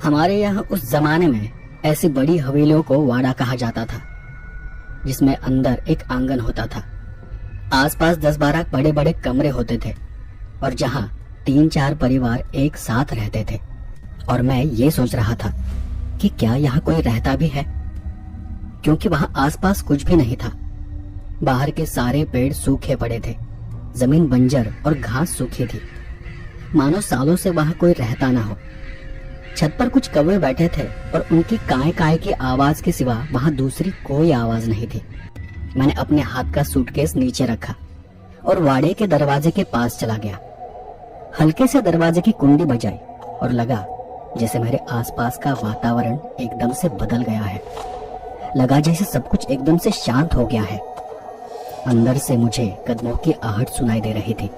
हमारे यहाँ उस जमाने में ऐसी बड़ी हवेलियों को वाड़ा कहा जाता था, जिसमें अंदर एक आंगन होता था। आसपास 10-12 बड़े बड़े कमरे होते थे और जहाँ 3-4 परिवार एक साथ रहते थे। और मैं ये सोच रहा था कि क्या यहाँ कोई रहता भी है, क्योंकि वहाँ आसपास कुछ भी नहीं था। बाहर के सारे पेड़ सूखे पड़े थे, जमीन बंजर और घास सूखी थी, मानो सालों से वहाँ कोई रहता ना हो। छत पर कुछ कौवे बैठे थे और उनकी काय काय की आवाज के सिवा वहाँ दूसरी कोई आवाज नहीं थी। मैंने अपने हाथ का सूटकेस नीचे रखा और वाड़े के दरवाजे के पास चला गया। हल्के से दरवाजे की कुंडी बजाई और लगा जैसे मेरे आसपास का वातावरण एकदम से बदल गया है। लगा जैसे सब कुछ एकदम से शांत हो गया है। अंदर से मुझे कदमों की आहट सुनाई दे रही थी,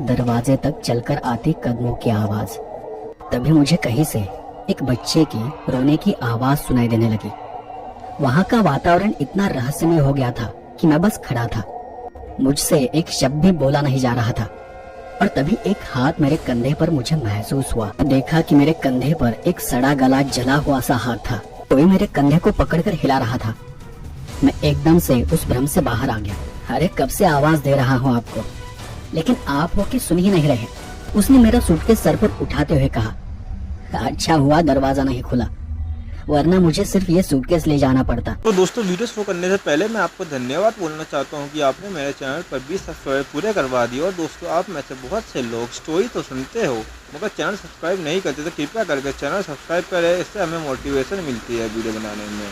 दरवाजे तक चलकर आती कदमों की आवाज। तभी मुझे कहीं से एक बच्चे की रोने की आवाज सुनाई देने लगी। वहां का वातावरण इतना रहस्यमय हो गया था कि मैं बस खड़ा था। मुझसे एक शब्द भी बोला नहीं जा रहा था। और तभी एक हाथ मेरे कंधे पर मुझे महसूस हुआ। देखा कि मेरे कंधे पर एक सड़ा गला जला हुआ सा हाथ था। कोई मेरे कंधे को पकड़कर हिला रहा था। मैं एकदम से उस भ्रम से बाहर आ गया। अरे कब से आवाज दे रहा हूँ आपको, लेकिन आप हो कि सुन ही नहीं रहे। उसने मेरा सूटकेस सर पर उठाते हुए कहा, अच्छा हुआ दरवाजा नहीं खुला, वरना मुझे सिर्फ ये सूटकेस ले जाना पड़ता। तो दोस्तों, वीडियो शुरू करने से पहले मैं आपको धन्यवाद बोलना चाहता हूं कि आपने मेरे चैनल पर 20 सब्सक्राइब पूरे करवा दिए। और दोस्तों, आप में से बहुत से लोग स्टोरी तो सुनते हो मगर चैनल सब्सक्राइब नहीं करते, तो कृपया करके चैनल सब्सक्राइब करें। इससे हमें मोटिवेशन मिलती है वीडियो बनाने में।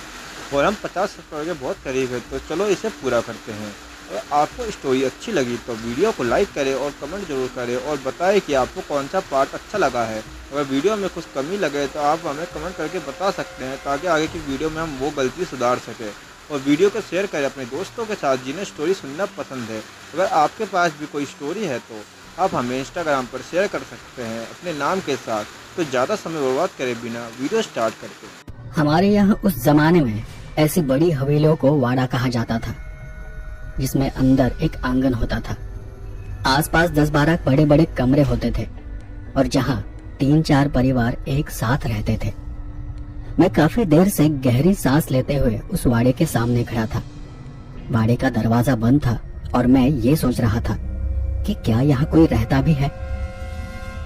और हम 50 सब्सक्राइब के बहुत करीब है, तो चलो इसे पूरा करते हैं। अगर आपको स्टोरी अच्छी लगी तो वीडियो को लाइक करें और कमेंट जरूर करें और बताएं कि आपको कौन सा पार्ट अच्छा लगा है। अगर वीडियो में कुछ कमी लगे तो आप हमें कमेंट करके बता सकते हैं, ताकि आगे की वीडियो में हम वो गलती सुधार सकें। और वीडियो को शेयर करें अपने दोस्तों के साथ जिन्हें स्टोरी सुनना पसंद है। अगर आपके पास भी कोई स्टोरी है तो आप हमें इंस्टाग्राम पर शेयर कर सकते हैं अपने नाम के साथ। तो ज़्यादा समय बर्बाद करे बिना वीडियो स्टार्ट करते। हमारे यहाँ उस जमाने में ऐसी बड़ी हवेलियों को वाड़ा कहा जाता था, जिसमें अंदर एक आंगन होता था। आसपास 10-12 बड़े बड़े कमरे होते थे और जहाँ 3-4 परिवार एक साथ रहते थे। मैं काफी देर से गहरी सांस लेते हुए उस वाड़े के सामने खड़ा था। वाड़े का दरवाजा बंद था और मैं ये सोच रहा था कि क्या यहाँ कोई रहता भी है,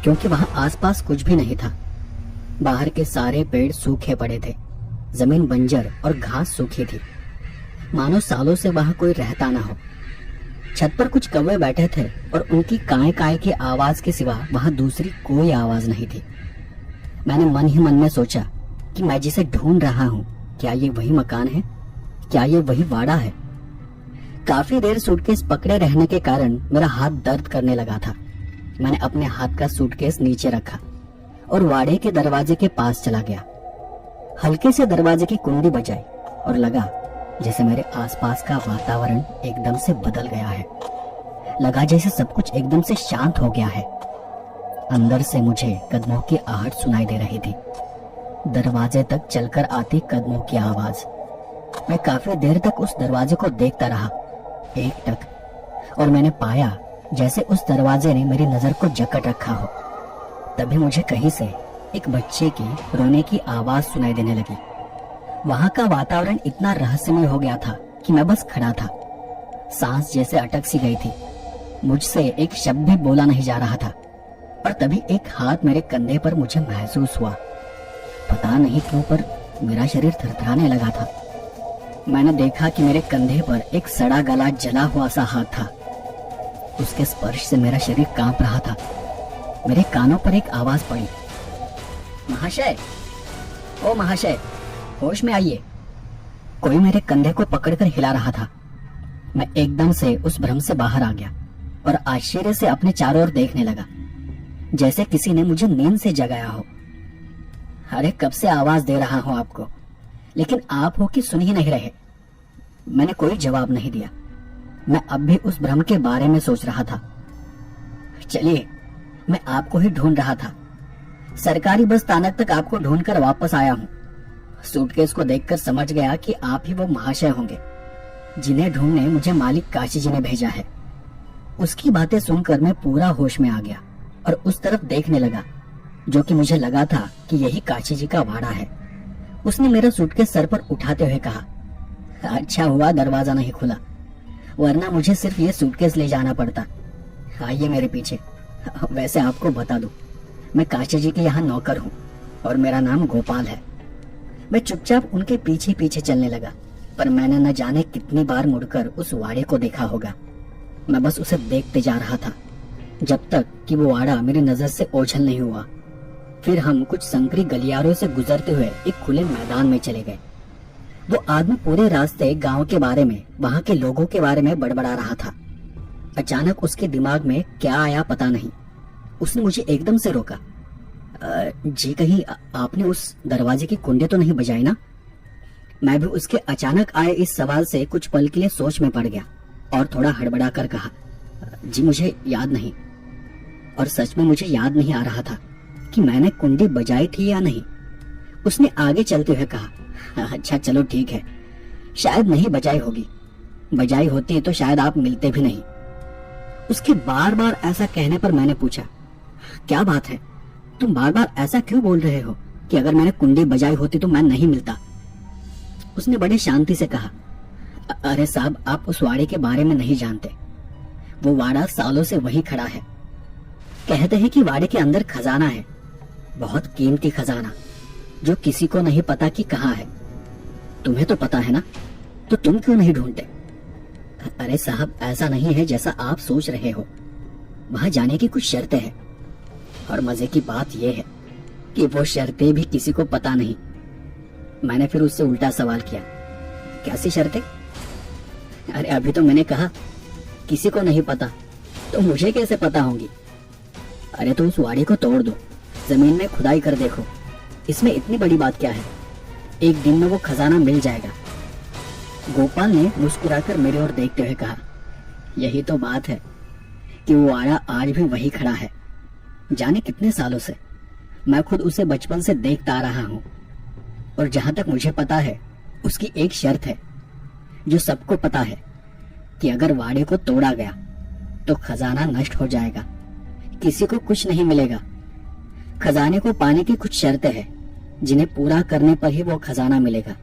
क्योंकि वहाँ आसपास कुछ भी नहीं था। बाहर के सारे पेड़ सूखे पड़े थे, जमीन बंजर और घास सूखी थी, मानो सालों से वहाँ कोई रहता ना हो। छत पर कुछ कौवे बैठे थे और उनकी काय काय की आवाज के सिवा वहाँ दूसरी कोई आवाज नहीं थी। मैंने मन ही मन में सोचा कि मैं जिसे ढूंढ रहा हूँ, क्या ये वही मकान है, क्या ये वही वाड़ा है। काफी देर सूटकेस पकड़े रहने के कारण मेरा हाथ दर्द करने लगा था। मैंने अपने हाथ का सूटकेस नीचे रखा और वाड़े के दरवाजे के पास चला गया। हल्के से दरवाजे की कुंडी बजाई और लगा जैसे मेरे आसपास का वातावरण एकदम से बदल गया है। लगा जैसे सब कुछ एकदम से शांत हो गया है। अंदर से मुझे कदमों की आहट सुनाई दे रही थी, दरवाजे तक चलकर आती कदमों की आवाज। मैं काफी देर तक उस दरवाजे को देखता रहा, एकटक, और मैंने पाया जैसे उस दरवाजे ने मेरी नजर को जकड़ रखा हो। तभी मुझे कहीं से एक बच्चे की रोने की आवाज सुनाई देने लगी। वहां का वातावरण इतना रहस्यमय हो गया था कि मैं बस खड़ा था। सांस जैसे अटक सी गई थी। मुझसे एक शब्द भी बोला नहीं जा रहा था। और तभी एक हाथ मेरे कंधे पर मुझे महसूस हुआ। पता नहीं क्यों पर मेरा शरीर थरथराने लगा था। मैंने देखा कि मेरे कंधे पर एक सड़ा गला जला हुआ सा हाथ था। उसके स्पर्श से मेरा शरीर कांप रहा था। मेरे कानों पर एक आवाज पड़ी, महाशय, ओ महाशय, होश में आइए। कोई मेरे कंधे को पकड़कर हिला रहा था। मैं एकदम से उस भ्रम से बाहर आ गया और आश्चर्य से अपने चारों ओर देखने लगा, जैसे किसी ने मुझे नींद से जगाया हो। अरे कब से आवाज दे रहा हूं आपको, लेकिन आप हो कि सुन ही नहीं रहे। मैंने कोई जवाब नहीं दिया। मैं अब भी उस भ्रम के बारे में सोच रहा था। चलिए, मैं आपको ही ढूंढ रहा था। सरकारी बस स्थानक तक आपको ढूंढकर वापस आया हूँ। सूटकेस को देखकर समझ गया कि आप ही वो महाशय होंगे जिन्हें ढूंढने मुझे मालिक काशी जी ने भेजा है। उसकी बातें सुनकर मैं पूरा होश में आ गया और उस तरफ देखने लगा जो कि मुझे लगा था कि यही काशी जी का वाड़ा है। उसने मेरा सूटकेस सर पर उठाते हुए कहा, अच्छा हुआ दरवाजा नहीं खुला, वरना मुझे सिर्फ ये सूटकेस ले जाना पड़ता। आइए मेरे पीछे। वैसे आपको बता दूं, मैं काशी जी के यहाँ नौकर हूँ और मेरा नाम गोपाल है। मैं चुपचाप उनके पीछे पीछे चलने लगा, पर मैंने न जाने कितनी बार मुड़कर उस वाड़े को देखा होगा। मैं बस उसे देखते जा रहा था जब तक कि वो वाड़ा मेरी नजर से ओझल नहीं हुआ। फिर हम कुछ संकरी गलियारों से गुजरते हुए एक खुले मैदान में चले गए। वो आदमी पूरे रास्ते गांव के बारे में, वहां के लोगों के बारे में बड़बड़ा रहा था। अचानक उसके दिमाग में क्या आया पता नहीं, उसने मुझे एकदम से रोका। जी कहीं आपने उस दरवाजे की कुंडी तो नहीं बजाई ना? मैं भी उसके अचानक आए इस सवाल से कुछ पल के लिए सोच में पड़ गया और थोड़ा हड़बड़ा कर कहा, जी मुझे याद नहीं। और सच में मुझे याद नहीं आ रहा था कि मैंने कुंडी बजाई थी या नहीं। उसने आगे चलते हुए कहा, अच्छा चलो ठीक है, शायद नहीं बजाई होगी, बजाई होती तो शायद आप मिलते भी नहीं। उसके बार बार ऐसा कहने पर मैंने पूछा, क्या बात है, तुम बार बार ऐसा क्यों बोल रहे हो कि अगर मैंने कुंडी बजाई होती तो मैं नहीं मिलता? उसने बड़े शांति से कहा, अरे साहब आप उस वाड़े के बारे में नहीं जानते। वो वाड़ा सालों से वही खड़ा है। कहते हैं कि वाड़े के अंदर खजाना है, बहुत कीमती खजाना, जो किसी को नहीं पता कि कहाँ है। तुम्हें तो पता है ना, तो तुम क्यों नहीं ढूंढते? अरे साहब ऐसा नहीं है जैसा आप सोच रहे हो। वहां जाने की कुछ शर्तें हैं, और मजे की बात यह है कि वो शर्तें भी किसी को पता नहीं। मैंने फिर उससे उल्टा सवाल किया, कैसी शर्तें? अरे अभी तो मैंने कहा किसी को नहीं पता, तो मुझे कैसे पता होंगी? अरे तो उस वाड़े को तोड़ दो, जमीन में खुदाई कर देखो, इसमें इतनी बड़ी बात क्या है? एक दिन में वो खजाना मिल जाएगा। गोपाल ने मुस्कुराकर मेरे ओर देखते हुए कहा, यही तो बात है कि वो वाड़ा आज भी वही खड़ा है। जाने कितने सालों से मैं खुद उसे बचपन से देखता आ रहा हूँ, और जहां तक मुझे पता है उसकी एक शर्त है जो सबको पता है कि अगर वाड़े को तोड़ा गया तो खजाना नष्ट हो जाएगा, किसी को कुछ नहीं मिलेगा। खजाने को पाने की कुछ शर्तें हैं जिन्हें पूरा करने पर ही वो खजाना मिलेगा।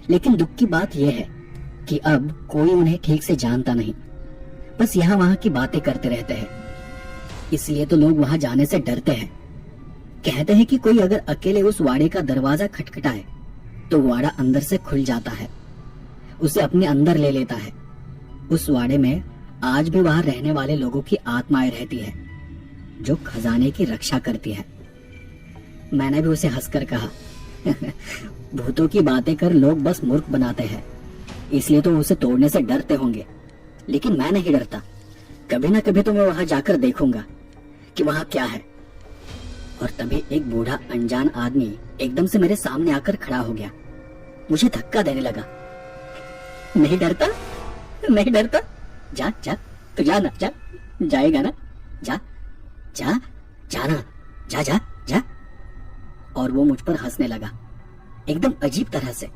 लेकिन दुख की बात यह है कि अब कोई उन्हें ठीक से जानता नहीं, बस यहाँ वहां की बातें करते रहते हैं। इसलिए तो लोग वहां जाने से डरते हैं। कहते हैं कि कोई अगर अकेले उस वाड़े का दरवाजा खटखटाए तो वाड़ा अंदर से खुल जाता है, उसे अपने अंदर ले लेता है। उस वाड़े में आज भी वहां रहने वाले लोगों की आत्माएं रहती है जो खजाने की रक्षा करती है। मैंने भी उसे हंसकर कहा, भूतों की बातें कर लोग बस मूर्ख बनाते हैं, इसलिए तो उसे तोड़ने से डरते होंगे, लेकिन मैं नहीं डरता। कभी ना कभी तो मैं वहां जाकर देखूंगा कि वहां क्या है। और तभी एक बूढ़ा अनजान आदमी एकदम से मेरे सामने आकर खड़ा हो गया, मुझे धक्का देने लगा। नहीं डरता, नहीं डरता, जा जा तो जा ना, जा जाएगा ना, जा जा जाना, जा जा जा। और वो मुझ पर हंसने लगा एकदम अजीब तरह से।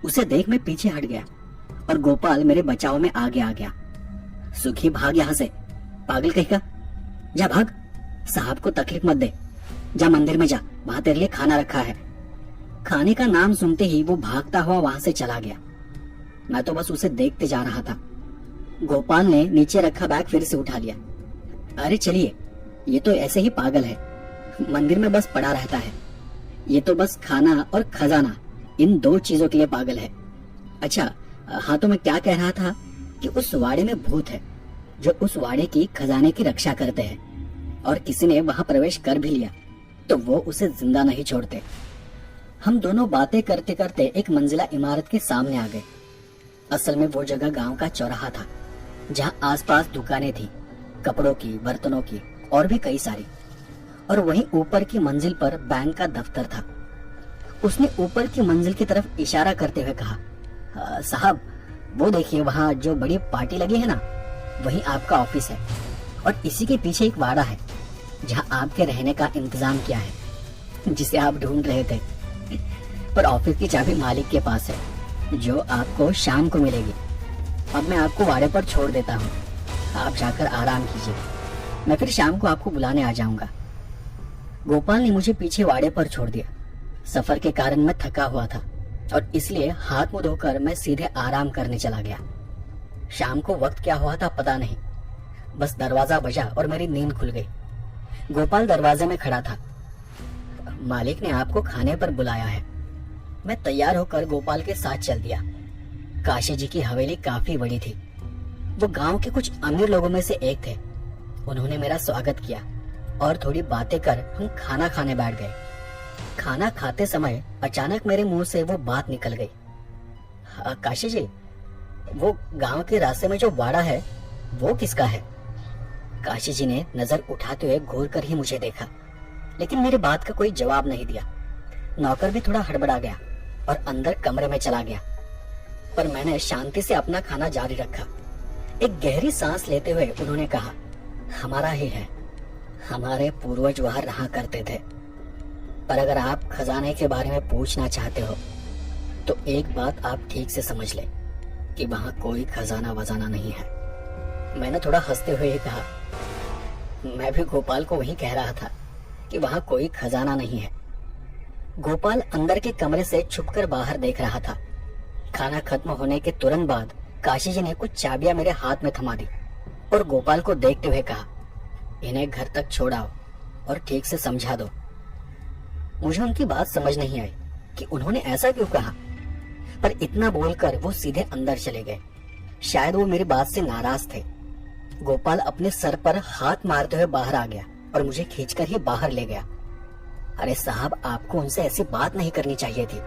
उसे देख मैं पीछे हट गया और गोपाल मेरे बचाव में आगे आ गया। सुखी भाग यहाँ से, पागल कहेगा, जा भाग, साहब को तकलीफ मत दे, जा मंदिर में जा, वहां तेरे लिए खाना रखा है। खाने का नाम सुनते ही वो भागता हुआ वहां से चला गया। मैं तो बस उसे देखते जा रहा था। गोपाल ने नीचे रखा बैग फिर से उठा लिया। अरे चलिए, ये तो ऐसे ही पागल है, मंदिर में बस पड़ा रहता है। ये तो बस खाना और खजाना, इन दो चीजों के लिए पागल है। अच्छा हाँ, तो मैं क्या कह रहा था कि उस वाड़े में भूत है जो उस वाड़े की खजाने की रक्षा करते हैं, और किसी ने वहां प्रवेश कर भी लिया तो वो उसे जिंदा नहीं छोड़ते। हम दोनों बातें करते करते एक मंजिला इमारत के सामने आ गए। असल में वो जगह गांव का चौराहा था जहां आसपास दुकानें थी, कपड़ों की, बर्तनों की और भी कई सारी। और वहीं ऊपर की मंजिल पर बैंक का दफ्तर था। उसने ऊपर की मंजिल की तरफ इशारा करते हुए कहा, साहब वो देखिए वहां जो बड़ी पार्टी लगी है ना, वही आपका ऑफिस है, और इसी के पीछे एक वाड़ा है जहां आपके रहने का इंतजाम किया है, जिसे आप ढूंढ रहे थे। पर ऑफिस की चाबी मालिक के पास है, जो आपको शाम को मिलेगी। अब मैं आपको वाड़े पर छोड़ देता हूँ, आप जाकर आराम कीजिए, मैं फिर शाम को आपको बुलाने आ जाऊंगा। गोपाल ने मुझे पीछे वाड़े पर छोड़ दिया। सफर के कारण मैं थका हुआ था और इसलिए हाथ मुंह धोकर मैं सीधे आराम करने चला गया। शाम को वक्त क्या हुआ था पता नहीं, बस दरवाजा बजा और मेरी नींद खुल गई। गोपाल दरवाजे में खड़ा था। मालिक ने आपको खाने पर बुलाया है। मैं तैयार होकर गोपाल के साथ चल दिया। काशी जी की हवेली काफी बड़ी थी। वो गांव के कुछ अमीर लोगों में से एक थे। उन्होंने मेरा स्वागत किया और थोड़ी बातें कर हम खाना खाने बैठ गए। खाना खाते समय अचानक मेरे मुंह से वो बात निकल गई, काशी जी, वो गांव के रास्ते में जो वाड़ा है वो किसका है? काशी जी ने नजर उठाते हुए घूर कर ही मुझे देखा, लेकिन मेरी बात का कोई जवाब नहीं दिया। नौकर भी थोड़ा हड़बड़ा गया और अंदर कमरे में चला गया, पर मैंने शांति से अपना खाना जारी रखा। एक गहरी सांस लेते हुए उन्होंने कहा, हमारा ही है, हमारे पूर्वज वहां रहा करते थे। पर अगर आप खजाने के बारे में पूछना चाहते हो तो एक बात आप ठीक से समझ ले कि वहां कोई खजाना वजाना नहीं है। मैंने थोड़ा हंसते हुए ही कहा, मैं भी गोपाल को वही कह रहा था कि वहां कोई खजाना नहीं है। गोपाल अंदर के कमरे से छुपकर बाहर देख रहा था। खाना खत्म होने के तुरंत बाद काशी जी ने कुछ चाबियां मेरे हाथ में थमा दी और गोपाल को देखते हुए कहा, इन्हें घर तक छोड़ाओ और ठीक से समझा दो। मुझे उनकी बात समझ नहीं आई कि उन्होंने ऐसा क्यों कहा, पर इतना बोलकर वो सीधे अंदर चले गए। शायद वो मेरी बात से नाराज थे। गोपाल अपने सर पर हाथ मारते हुए बाहर आ गया और मुझे खींचकर ही बाहर ले गया। अरे साहब, आपको उनसे ऐसी बात नहीं करनी चाहिए थी।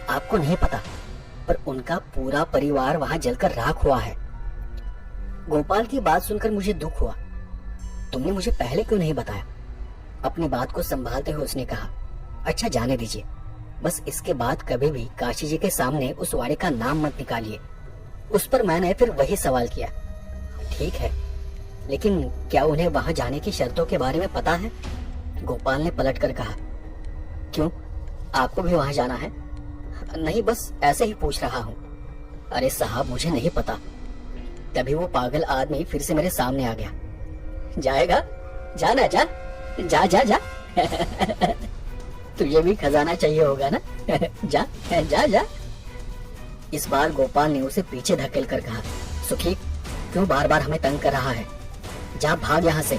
आपको नहीं पता, पर उनका पूरा परिवार वहां जलकर राख हुआ है। गोपाल की बात सुनकर मुझे दुख हुआ। तुमने मुझे पहले क्यों नहीं बताया? अपनी बात को संभालते हुए उसने कहा, अच्छा जाने दीजिए, बस इसके बाद कभी भी काशी जी के सामने उस वाड़े का नाम मत निकालिए। उस पर मैंने फिर वही सवाल किया, ठीक है, लेकिन क्या उन्हें वहां जाने की शर्तों के बारे में पता है? गोपाल ने पलटकर कहा, क्यों, आपको भी वहां जाना है? नहीं, बस ऐसे ही पूछ रहा हूँ। अरे साहब, मुझे नहीं पता। तभी वो पागल आदमी फिर से मेरे सामने आ गया। जाएगा? जाना, जा जा जा जा तुझे भी खजाना चाहिए होगा ना? जा जा जा। इस बार गोपाल ने उसे पीछे धकेल कर कहा, सुखी, क्यों बार बार हमें तंग कर रहा है? जा, भाग यहाँ से।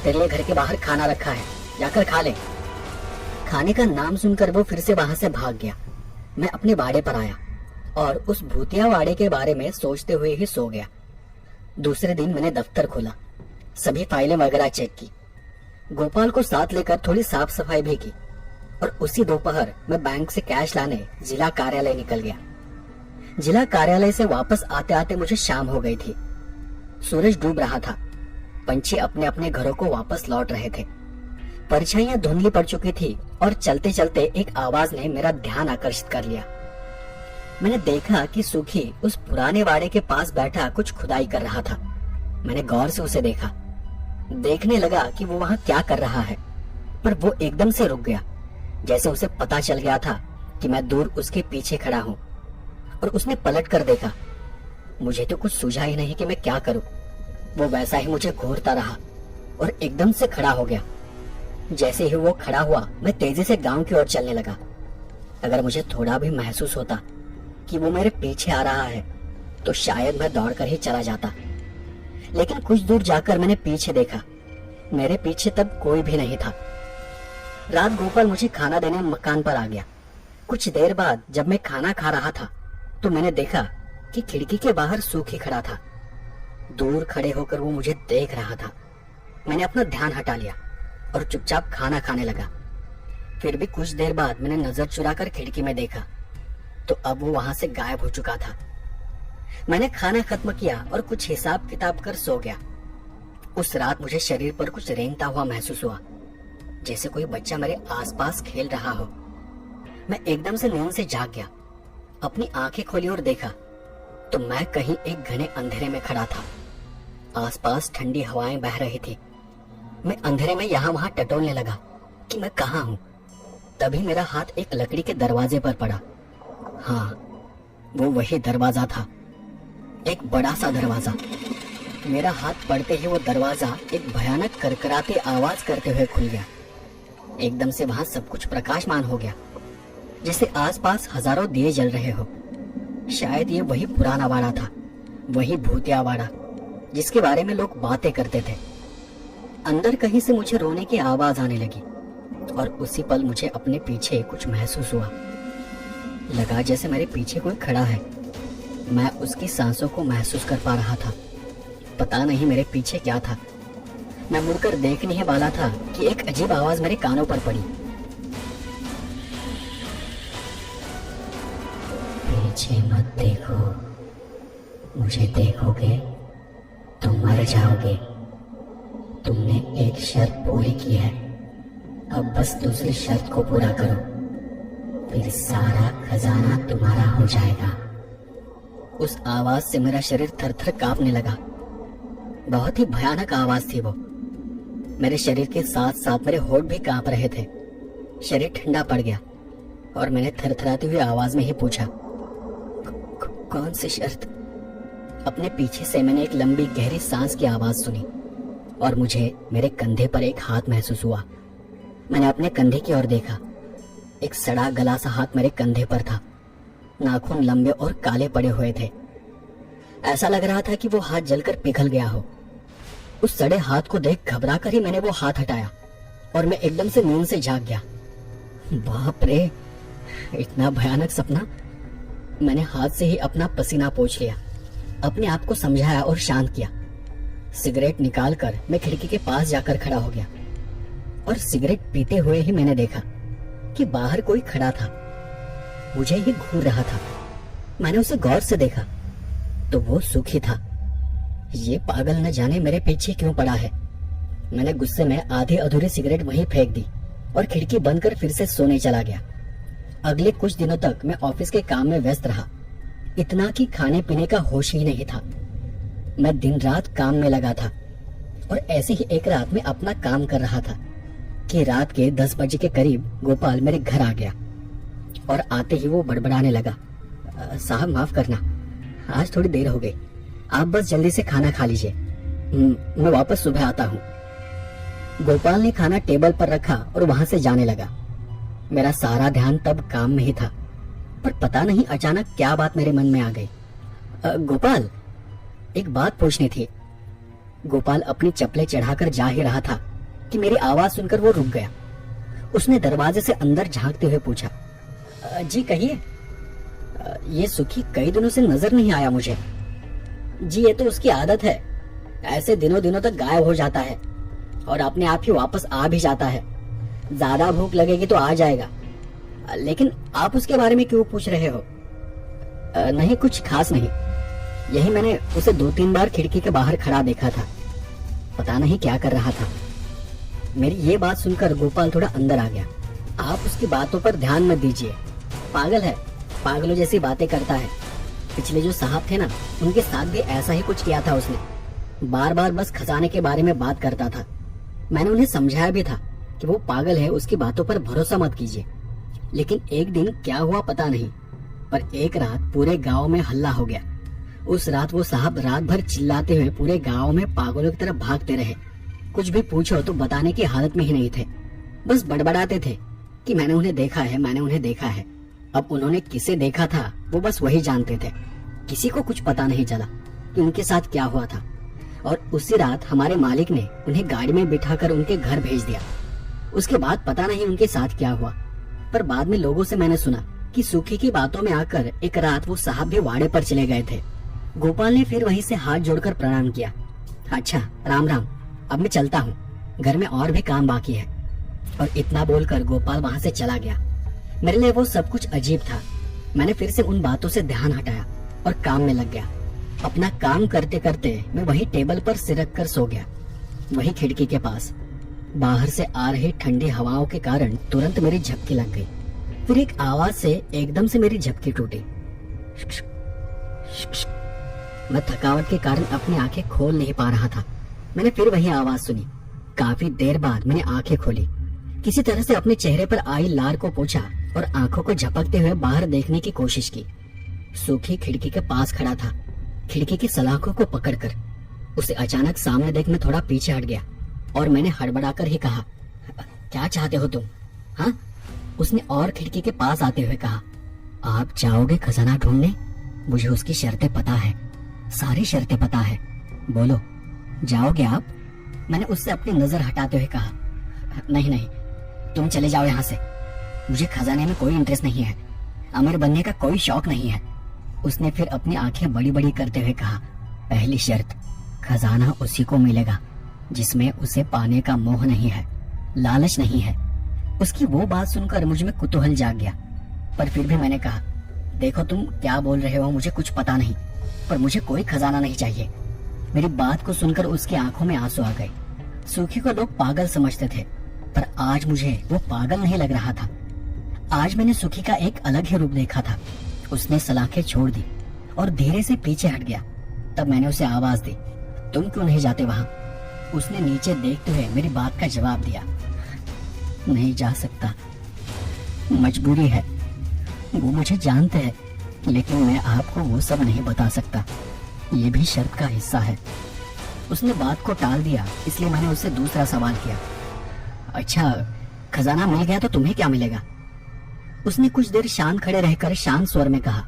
तेरे लिए घर के बाहर खाना रखा है, जाकर खा ले। खाने का नाम सुनकर वो फिर से वहां से भाग गया। मैं अपने वाड़े पर आया और उस भूतिया वाड़े के बारे में सोचते हुए ही सो गया। दूसरे दिन मैंने दफ्तर खोला, सभी फाइलें वगैरह चेक की, गोपाल को साथ लेकर थोड़ी साफ सफाई भी की और उसी दोपहर मैं बैंक से कैश लाने जिला कार्यालय निकल गया। जिला कार्यालय से वापस आते आते मुझे शाम हो गई थी। सूरज डूब रहा था। पंछी अपने अपने घरों को वापस लौट रहे थे। परछाइयां धुंधली पड़ चुकी थी और चलते चलते एक आवाज ने मेरा ध्यान आकर्षित कर लिया। मैंने देखा कि सुखी उस पुराने वाड़े के पास बैठा कुछ खुदाई कर रहा था। मैंने गौर से उसे देखा, देखने लगा कि वो वहां क्या कर रहा है, पर वो एकदम से रुक गया, जैसे उसे पता चल गया था कि मैं दूर उसके पीछे खड़ा हूँ। और उसने पलट कर देखा। मुझे तो कुछ सूझा ही नहीं कि मैं क्या करूं। वो वैसा ही मुझे घूरता रहा और एकदम से खड़ा हो गया। जैसे ही वो खड़ा हुआ, मैं तेजी से गांव की ओर चलने लगा। अगर मुझे थोड़ा भी महसूस होता कि वो मेरे पीछे आ रहा है तो शायद मैं दौड़कर ही चला जाता, लेकिन कुछ दूर जाकर मैंने पीछे देखा। मेरे पीछे तब कोई भी नहीं था। रात गोपाल मुझे खाना देने मकान पर आ गया। कुछ देर बाद जब मैं खाना खा रहा था तो मैंने देखा कि खिड़की के बाहर सूखी खड़ा था। दूर खड़े होकर वो मुझे देख रहा था। मैंने अपना ध्यान हटा लिया और चुपचाप खाना खाने लगा। फिर भी कुछ देर बाद मैंने नजर चुराकर खिड़की में देखा तो अब वो वहां से गायब हो चुका था। मैंने खाना खत्म किया और कुछ हिसाब किताब कर सो गया। उस रात मुझे शरीर पर कुछ रेंगता हुआ महसूस हुआ, जैसे कोई बच्चा मेरे आसपास खेल रहा हो। मैं एकदम से नींद से जाग गया। अपनी आंखें खोली और देखा तो मैं कहीं एक घने अंधेरे में खड़ा था। आसपास ठंडी हवाएं बह रही थी। मैं अंधेरे में यहाँ वहां टटोलने लगा कि मैं कहाँ हूँ। तभी मेरा हाथ एक लकड़ी के दरवाजे पर पड़ा। हाँ, वो वही दरवाजा था, एक बड़ा सा दरवाजा। मेरा हाथ पड़ते ही वो दरवाजा एक भयानक करकराती आवाज करते हुए खुल गया। एकदम से वहां सब कुछ प्रकाशमान हो गया, जैसे आसपास हजारों दिए जल रहे हो। शायद ये वही पुराना वाड़ा था, वही भूतिया वाड़ा जिसके बारे में लोग बातें करते थे। अंदर कहीं से मुझे रोने की आवाज आने लगी और उसी पल मुझे अपने पीछे कुछ महसूस हुआ। लगा जैसे मेरे पीछे कोई खड़ा है। मैं उसकी सांसों को महसूस कर पा रहा था। पता नहीं मेरे पीछे क्या था। मैं मुड़कर देखने ही वाला था कि एक अजीब आवाज मेरे कानों पर पड़ी। पीछे मत देखो, मुझे देखोगे तो मर जाओगे। तुमने एक शर्त पूरी की है, अब बस दूसरी शर्त को पूरा करो, फिर सारा खजाना तुम्हारा हो जाएगा। उस आवाज से मेरा शरीर थर-थर कांपने लगा। बहुत ही भयानक आवाज थी वो। मेरे शरीर के साथ साथ मेरे होंठ भी कांप रहे थे। शरीर ठंडा पड़ गया और मैंने थरथराती हुई आवाज में ही पूछा, कौन सी शर्त? अपने पीछे से मैंने एक लंबी गहरी सांस की आवाज सुनी और मुझे मेरे कंधे पर एक हाथ महसूस हुआ। मैंने अपने कंधे की ओर देखा। एक सड़ा गला सा हाथ मेरे कंधे पर था। नाखून लंबे और काले पड़े हुए थे। ऐसा लग रहा था कि वो हाथ जलकर पिघल गया हो। उस सड़े हाथ को देख घबरा कर ही मैंने वो हाथ हटाया और मैं एकदम से नींद से जाग गया। बाप रे, इतना भयानक सपना। मैंने हाथ से ही अपना पसीना पोंछ लिया, अपने आप को समझाया और शांत किया। सिगरेट निकालकर मैं खिड़की के पास जाकर खड़ा हो गया और सिगरेट पीते हुए ही मैंने देखा कि बाहर कोई खड़ा था, मुझे ही घूर रहा था। मैंने उसे गौर से देखा तो वो सुखी था। ये पागल न जाने मेरे पीछे क्यों पड़ा है। मैंने गुस्से में आधी अधूरी सिगरेट वहीं फेंक दी और खिड़की बंद कर फिर से सोने चला गया। अगले कुछ दिनों तक मैं ऑफिस के काम में व्यस्त रहा, इतना कि खाने पीने का होश ही नहीं था। मैं दिन रात काम में लगा था और ऐसे ही एक रात में अपना काम कर रहा था कि रात के 10 बजे के करीब गोपाल मेरे घर आ गया और आते ही वो बड़बड़ाने लगा, साहब माफ करना, आज थोड़ी देर हो गई, आप बस जल्दी से खाना खा लीजिए, मैं वापस सुबह आता हूँ। गोपाल ने खाना टेबल पर रखा और वहां से जाने लगा। मेरा सारा ध्यान तब काम में ही था, पर पता नहीं अचानक क्या बात मेरे मन में आ गई। गोपाल, एक बात पूछनी थी। गोपाल अपनी चप्पलें चढ़ाकर जा ही रहा था कि मेरी आवाज सुनकर वो रुक गया। उसने दरवाजे से अंदर झांकते हुए पूछा, जी कहिए। ये सुखी कई दिनों से नजर नहीं आया मुझे। जी ये तो उसकी आदत है, ऐसे दिनों दिनों तक गायब हो जाता है और अपने आप ही वापस आ भी जाता है। ज्यादा भूख लगेगी तो आ जाएगा। लेकिन आप उसके बारे में क्यों पूछ रहे हो? नहीं, कुछ खास नहीं। यही मैंने उसे 2-3 बार खिड़की के बाहर खड़ा देखा था, पता नहीं क्या कर रहा था। मेरी ये बात सुनकर गोपाल थोड़ा अंदर आ गया। आप उसकी बातों पर ध्यान मत दीजिए, पागल है, पागलों जैसी बातें करता है। पिछले जो साहब थे ना, उनके साथ भी ऐसा ही कुछ किया था उसने। बार बार बस खजाने के बारे में बात करता था। मैंने उन्हें समझाया भी था कि वो पागल है, उसकी बातों पर भरोसा मत कीजिए। लेकिन एक दिन क्या हुआ पता नहीं, पर एक रात पूरे गांव में हल्ला हो गया। उस रात वो साहब रात भर चिल्लाते हुए पूरे गांव में पागलों की तरफ भागते रहे। कुछ भी पूछो तो बताने की हालत में ही नहीं थे, बस बड़बड़ाते थे कि मैंने उन्हें देखा है, मैंने उन्हें देखा है। अब उन्होंने किसे देखा था वो बस वही जानते थे। किसी को कुछ पता नहीं चला कि उनके साथ क्या हुआ था। और उसी रात हमारे मालिक ने उन्हें गाड़ी में बिठाकर उनके घर भेज दिया। उसके बाद पता नहीं उनके साथ क्या हुआ, पर बाद में लोगों से मैंने सुना कि सुखी की बातों में आकर एक रात वो साहब भी वाड़े पर चले गए थे। गोपाल ने फिर वहीं से हाथ जोड़कर प्रणाम किया। अच्छा, राम राम, अब मैं चलता हूँ, घर में और भी काम बाकी है। और इतना बोलकर गोपाल वहां से चला गया। मेरे लिए वो सब कुछ अजीब था। मैंने फिर से उन बातों से ध्यान हटाया और काम में लग गया। अपना काम करते करते मैं वही टेबल पर सिर रख कर सो गया, वही खिड़की के पास। बाहर से आ रही ठंडी हवाओं के कारण तुरंत मेरी झपकी लग गई। फिर एक आवाज से एकदम से मेरी झपकी टूटी। मैं थकावट के कारण अपनी आंखें खोल नहीं पा रहा था। मैंने फिर वही आवाज सुनी। काफी देर बाद मैंने आंखें खोली। किसी तरह से अपने चेहरे पर आई लार को पोंछा और आंखों को झपकते हुए बाहर देखने की कोशिश की। सूखी खिड़की के पास खड़ा था, खिड़की की सलाखों को पकड़कर। उसे अचानक सामने देख मैं थोड़ा पीछे हट गया और मैंने हड़बड़ाकर ही कहा, क्या चाहते हो तुम? हाँ? उसने और खिड़की के पास आते हुए कहा। आप जाओगे खजाना ढूंढने? मुझे उसकी शर्तें पता है, सारी शर्तें पता है। बोलो, जाओगे आप? मैंने उससे अपनी नजर हटाते हुए कहा, नहीं नहीं, तुम चले जाओ यहाँ से। मुझे खजाने में कोई इंटरेस्ट नहीं है, अमीर बनने का कोई शौक नहीं है। उसने फिर अपनी आंखें बड़ी बड़ी करते हुए कहा, पहली शर्त, खजाना उसी को मिलेगा जिसमें उसे पाने का मोह नहीं है, लालच नहीं है। उसकी वो बात सुनकर मुझ में कुतूहल जाग गया, पर फिर भी मैंने कहा, देखो तुम क्या बोल रहे हो मुझे कुछ पता नहीं, पर मुझे कोई खजाना नहीं चाहिए। मेरी बात को सुनकर उसकी आंखों में आंसू आ गए। सूखी को लोग पागल समझते थे, पर आज मुझे वो पागल नहीं लग रहा था। आज मैंने सुखी का एक अलग ही रूप देखा था। उसने सलाखें छोड़ दी और धीरे से पीछे हट गया। तब मैंने उसे आवाज दी, तुम क्यों नहीं जाते वहां? उसने नीचे देखते हुए मेरी बात का जवाब दिया, नहीं जा सकता, मजबूरी है। वो मुझे जानते हैं, लेकिन मैं आपको वो सब नहीं बता सकता, ये भी शर्त का हिस्सा है। उसने बात को टाल दिया, इसलिए मैंने उससे दूसरा सवाल किया, अच्छा खजाना मिल गया तो तुम्हें क्या मिलेगा? उसने कुछ देर शांत खड़े रहकर शांत स्वर में कहा,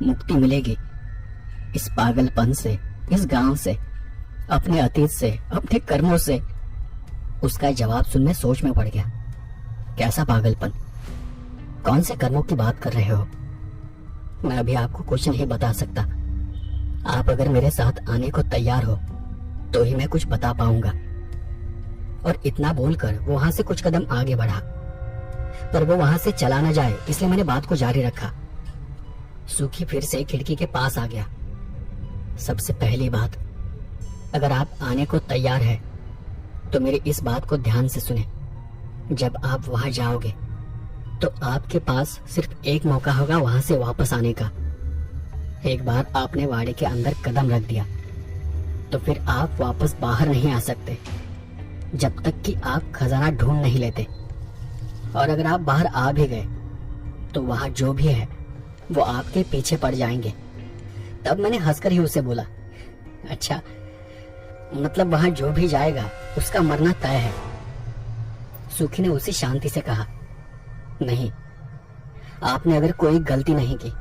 मुक्ति मिलेगी इस पागलपन से, इस गांव से, अपने अतीत से, अपने कर्मों से। उसका जवाब सुन मैं सोच में पड़ गया। कैसा पागलपन? कौन से कर्मों की बात कर रहे हो? मैं अभी आपको कुछ नहीं बता सकता। आप अगर मेरे साथ आने को तैयार हो तो ही मैं कुछ बता पाऊंगा। और इतना बोलकर वो वहां से कुछ कदम आगे बढ़ा, पर वो वहां से चला न जाए इसलिए मैंने बात को जारी रखा। सूखी फिर से खिड़की के पास आ गया। सबसे पहली बात, अगर आप आने को तैयार है तो मेरी इस बात को ध्यान से सुने। जब आप वहां जाओगे तो आपके पास सिर्फ एक मौका होगा वहां से वापस आने का। एक बार आपने वाड़े के अंदर कदम रख दिया तो फिर आप वापस बाहर नहीं आ सकते जब तक कि आप खजाना ढूंढ नहीं लेते। और अगर आप बाहर आ भी गए तो वहां जो भी है वो आपके पीछे पड़ जाएंगे। तब मैंने हंसकर ही उसे बोला, अच्छा मतलब वहां जो भी जाएगा उसका मरना तय है? सूखी ने उसे शांति से कहा, नहीं, आपने अगर कोई गलती नहीं की,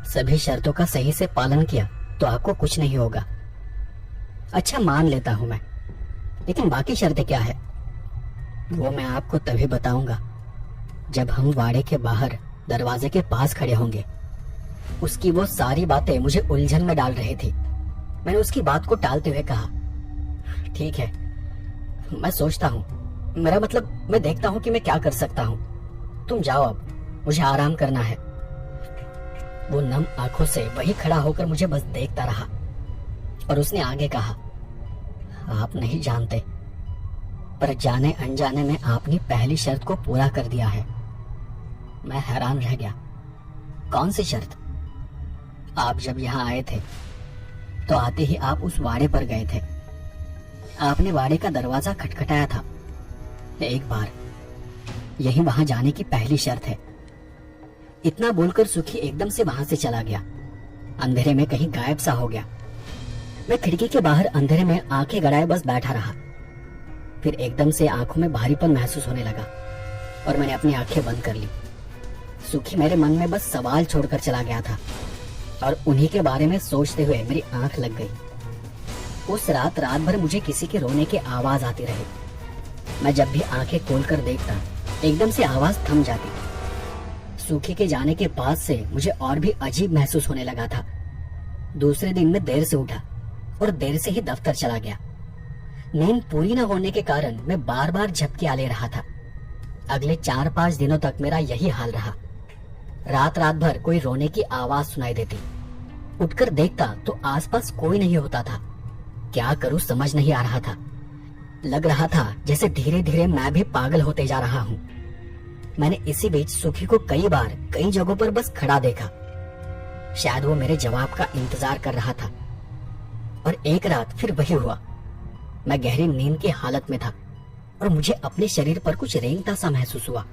सभी शर्तों का सही से पालन किया तो आपको कुछ नहीं होगा। अच्छा मान लेता हूं मैं, लेकिन बाकी शर्तें क्या है? वो मैं आपको तभी बताऊंगा जब हम वाड़े के बाहर दरवाजे के पास खड़े होंगे। उसकी वो सारी बातें मुझे उलझन में डाल रही थी। मैंने उसकी बात को टालते हुए कहा, ठीक है, मैं सोचता हूँ, मेरा मतलब मैं देखता हूँ कि मैं क्या कर सकता हूँ। तुम जाओ, अब मुझे आराम करना है। वो नम आंखों से वही खड़ा होकर मुझे बस देखता रहा और उसने आगे कहा, आप नहीं जानते, पर जाने अनजाने में आपने पहली शर्त को पूरा कर दिया है। मैं हैरान रह गया। कौन सी शर्त? आप जब यहाँ आए थे तो आते ही आप उस वाड़े पर गए थे। आपने वाड़े का दरवाजा खटखटाया था एक बार, यही वहां जाने की पहली शर्त है। इतना बोलकर सुखी एकदम से वहां से चला गया, अंधेरे में कहीं गायब सा हो गया। मैं खिड़की के बाहर अंधेरे में आंखें गड़ाए बस बैठा रहा। फिर एकदम से आंखों में भारीपन महसूस होने लगा और मैंने अपनी आंखें बंद कर ली। सुखी मेरे मन में बस सवाल छोड़कर चला गया था और उन्हीं के बारे में सोचते हुए मेरी आंख लग गई। उस रात भर मुझे किसी के रोने की आवाज आती रही। मैं जब भी आंखें खोलकर देखता, एकदम से आवाज थम जाती। सूखी के जाने के बाद से मुझे और भी अजीब महसूस होने लगा था। दूसरे दिन मैं देर से उठा और देर से ही दफ्तर चला गया। नींद पूरी न होने के कारण मैं बार बार झपकियां ले रहा था। अगले 4-5 दिनों तक मेरा यही हाल रहा। रात भर कोई रोने की आवाज सुनाई देती। उठकर देखता तो आसपास कोई नहीं होता था। क्या करूं समझ नहीं आ रहा था। लग रहा था जैसे धीरे धीरे मैं भी पागल होते जा रहा हूं। मैंने इसी बीच सुखी को कई बार कई जगहों पर बस खड़ा देखा। शायद वो मेरे जवाब का इंतजार कर रहा था। और एक रात फिर वही हुआ। मैं गहरी नींद की हालत में था और मुझे अपने शरीर पर कुछ रेंगता सा महसूस हुआ।